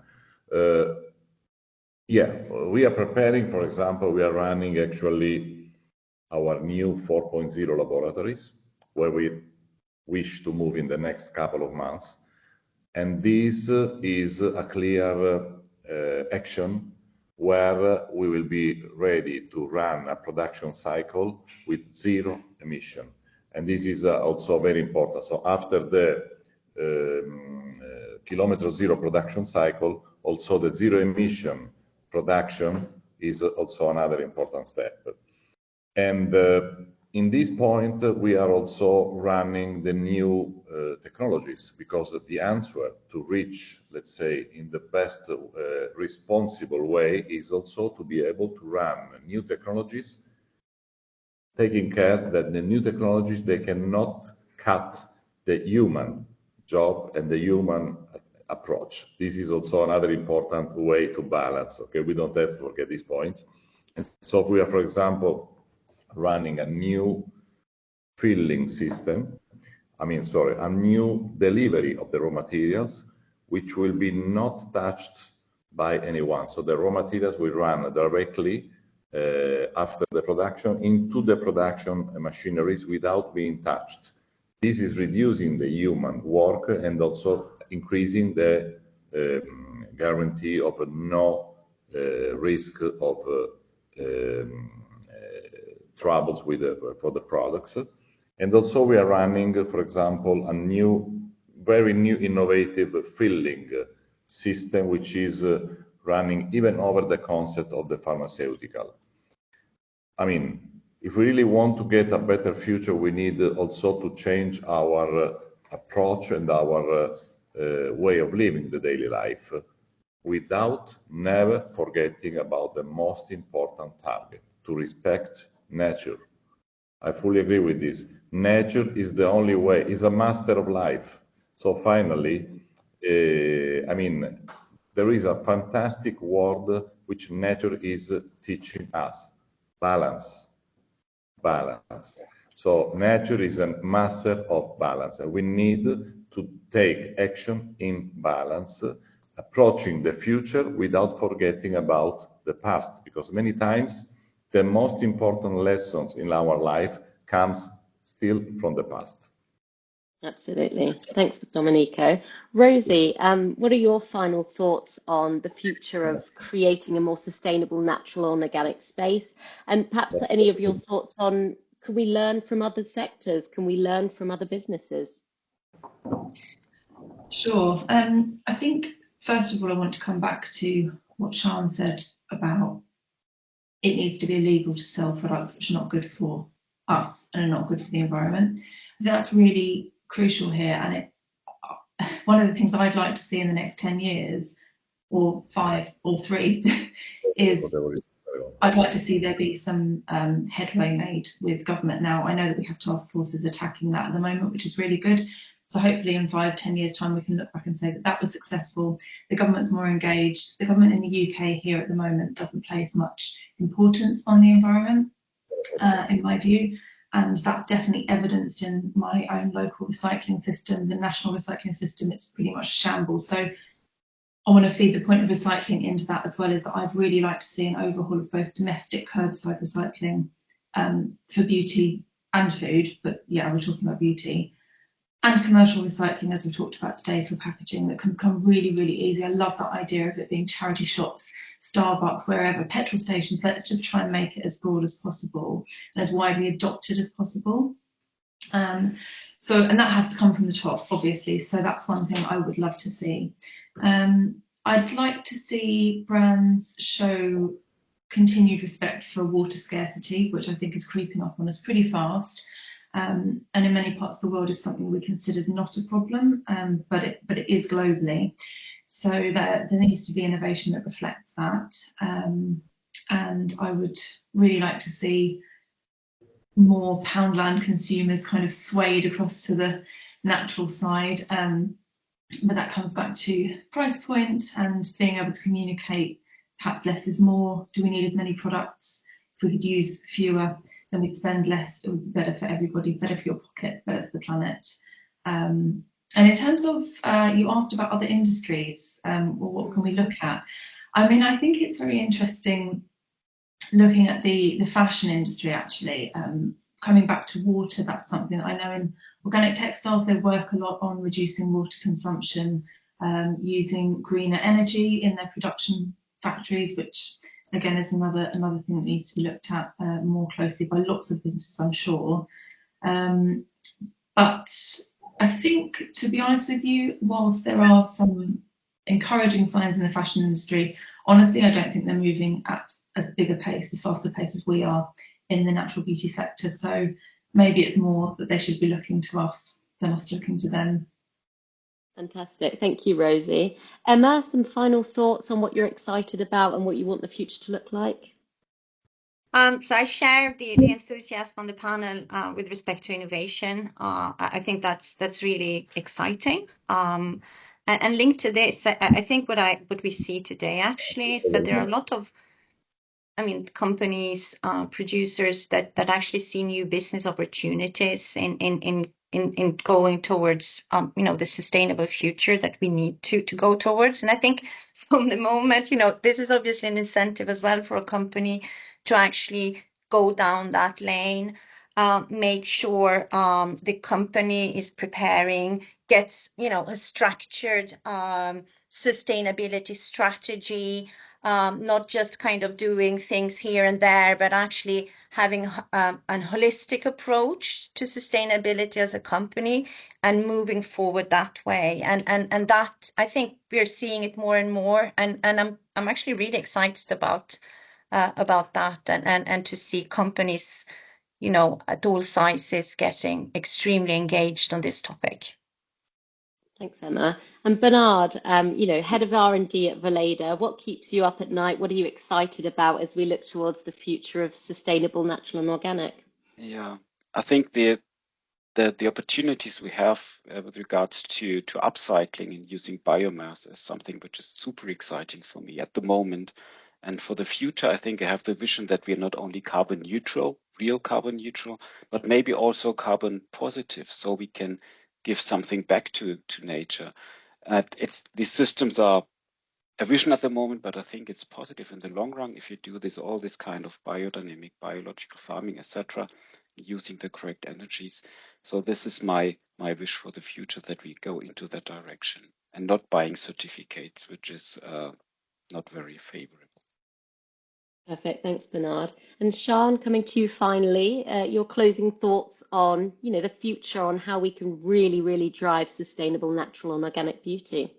Yeah, we are preparing, for example, we are running actually our new 4.0 laboratories, where we wish to move in the next couple of months. And this is a clear action where we will be ready to run a production cycle with zero emission. And this is also very important. So after the kilometer zero production cycle, also the zero emission production is also another important step. And in this point, we are also running the new technologies, because the answer to reach, let's say, in the best responsible way is also to be able to run new technologies, taking care that the new technologies, they cannot cut the human job and the human approach. This is also another important way to balance. Okay, we don't have to forget this point. And so we are, for example, running a new filling system, a new delivery of the raw materials, which will be not touched by anyone. So the raw materials will run directly after the production into the production machineries without being touched. This is reducing the human work and also increasing the guarantee of no risk of troubles with for the products. And also we are running, for example, a very new innovative filling system, which is running even over the concept of the pharmaceutical. I mean, if we really want to get a better future, we need also to change our approach and our way of living the daily life, without never forgetting about the most important target, to respect nature. I fully agree with this. Nature is the only way, is a master of life. So finally, I mean, there is a fantastic word which nature is teaching us: balance. Balance. So nature is a master of balance, and we need to take action in balance, approaching the future without forgetting about the past, because many times the most important lessons in our life comes still from the past. Absolutely. Thanks, Domenico. Rosie, what are your final thoughts on the future of creating a more sustainable natural and organic space? And perhaps any of your thoughts on, can we learn from other sectors? Can we learn from other businesses? Sure. I think, first of all, I want to come back to what Sian said about it needs to be illegal to sell products which are not good for us and are not good for the environment. I think that's really crucial here. And one of the things I'd like to see in the next 10 years, or 5 or 3, is I'd like to see there be some headway made with government. Now, I know that we have task forces attacking that at the moment, which is really good. So hopefully in 5-10 years' time, we can look back and say that that was successful. The government's more engaged. The government in the UK here at the moment doesn't place much importance on the environment, in my view. And that's definitely evidenced in my own local recycling system, the national recycling system. It's pretty much a shambles. So I want to feed the point of recycling into that, as well as that I'd really like to see an overhaul of both domestic curbside recycling for beauty and food. But yeah, we're talking about beauty. and commercial recycling, as we talked about today, for packaging, that can become really, really easy. I love that idea of it being charity shops, Starbucks, wherever, petrol stations. Let's just try and make it as broad as possible and as widely adopted as possible. And that has to come from the top, obviously. So that's one thing I would love to see. I'd like to see brands show continued respect for water scarcity, which I think is creeping up on us pretty fast. And in many parts of the world is something we consider as not a problem, but it is globally. So there needs to be innovation that reflects that. And I would really like to see more Poundland consumers kind of swayed across to the natural side. But that comes back to price point and being able to communicate. Perhaps less is more. Do we need as many products? If we could use fewer, then we'd spend less. It would be better for everybody, better for your pocket, better for the planet. And in terms of, you asked about other industries, well, what can we look at? I mean, I think it's very interesting looking at the fashion industry, actually. Coming back to water, that's something I know in organic textiles, they work a lot on reducing water consumption, using greener energy in their production factories, which again is another thing that needs to be looked at more closely by lots of businesses, I'm sure. But I think, to be honest with you, whilst there are some encouraging signs in the fashion industry, honestly, I don't think they're moving at as big a pace, as fast a pace as we are in the natural beauty sector. So maybe it's more that they should be looking to us than us looking to them. Fantastic. Thank you, Rosie. Emma, some final thoughts on what you're excited about and what you want the future to look like? So I share the enthusiasm on the panel with respect to innovation. I think that's really exciting. And linked to this, I think what we see today actually is that there are a lot of, companies, producers that actually see new business opportunities in going towards the sustainable future that we need to go towards. And I think from the moment, this is obviously an incentive as well for a company to actually go down that lane, make sure the company is preparing, gets a structured sustainability strategy, not just kind of doing things here and there, but actually having a holistic approach to sustainability as a company and moving forward that way. And that, I think we're seeing it more and more. And I'm actually really excited about that and to see companies, at all sizes getting extremely engaged on this topic. Thanks, Emma. And Bernhard, head of R&D at Weleda, what keeps you up at night? What are you excited about as we look towards the future of sustainable, natural and organic? Yeah, I think the opportunities we have with regards to upcycling and using biomass is something which is super exciting for me at the moment. And for the future, I think I have the vision that we are not only carbon neutral, real carbon neutral, but maybe also carbon positive, so we can give something back to nature. These systems are a vision at the moment, but I think it's positive in the long run if you do all this kind of biodynamic, biological farming, etc., using the correct energies. So this is my wish for the future, that we go into that direction and not buying certificates, which is not very favorable. Perfect. Thanks, Bernhard. And Sian, coming to you finally, your closing thoughts on, the future, on how we can really, really drive sustainable, natural and organic beauty.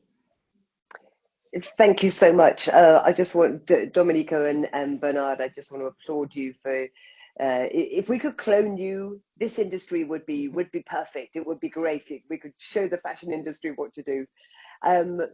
Thank you so much. I just want, Domenico and Bernhard, I just want to applaud you for, if we could clone you, this industry would be perfect. It would be great if we could show the fashion industry what to do.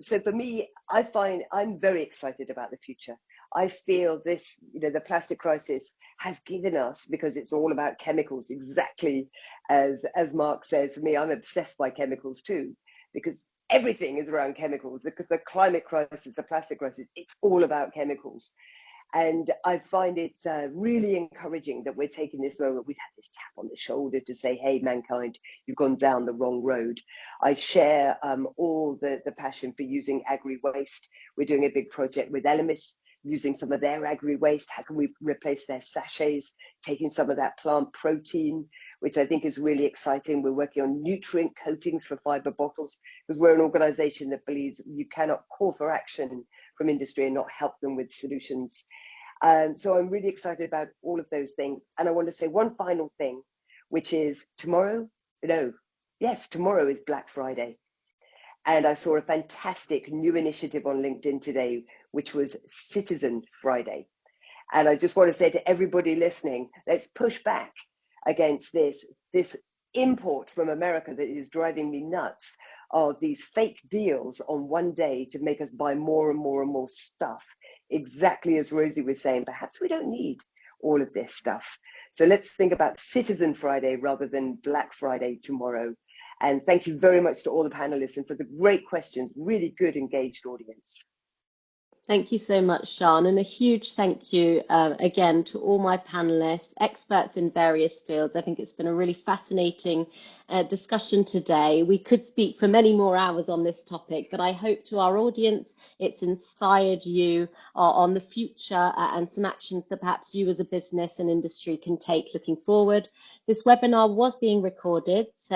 So for me, I find I'm very excited about the future. I feel this, the plastic crisis has given us, because it's all about chemicals, exactly as Mark says. For me, I'm obsessed by chemicals too, because everything is around chemicals. The climate crisis, the plastic crisis, it's all about chemicals. And I find it really encouraging that we're taking this moment. We've had this tap on the shoulder to say, hey, mankind, you've gone down the wrong road. I share all the passion for using agri-waste. We're doing a big project with Elemis, using some of their agri-waste. How can we replace their sachets, taking some of that plant protein? which I think is really exciting. We're working on nutrient coatings for fiber bottles because we're an organization that believes you cannot call for action from industry and not help them with solutions. So I'm really excited about all of those things. And I want to say one final thing, which is tomorrow is Black Friday. And I saw a fantastic new initiative on LinkedIn today, which was Citizen Friday. And I just want to say to everybody listening, let's push back against this import from America that is driving me nuts of these fake deals on one day to make us buy more and more and more stuff. Exactly as Rosie was saying, perhaps we don't need all of this stuff. So let's think about Citizen Friday rather than Black Friday tomorrow. And thank you very much to all the panelists and for the great questions, really good engaged audience. Thank you so much, Sian, and a huge thank you again to all my panelists, experts in various fields. I think it's been a really fascinating discussion today. We could speak for many more hours on this topic, but I hope to our audience it's inspired you on the future and some actions that perhaps you as a business and industry can take looking forward. This webinar was being recorded, so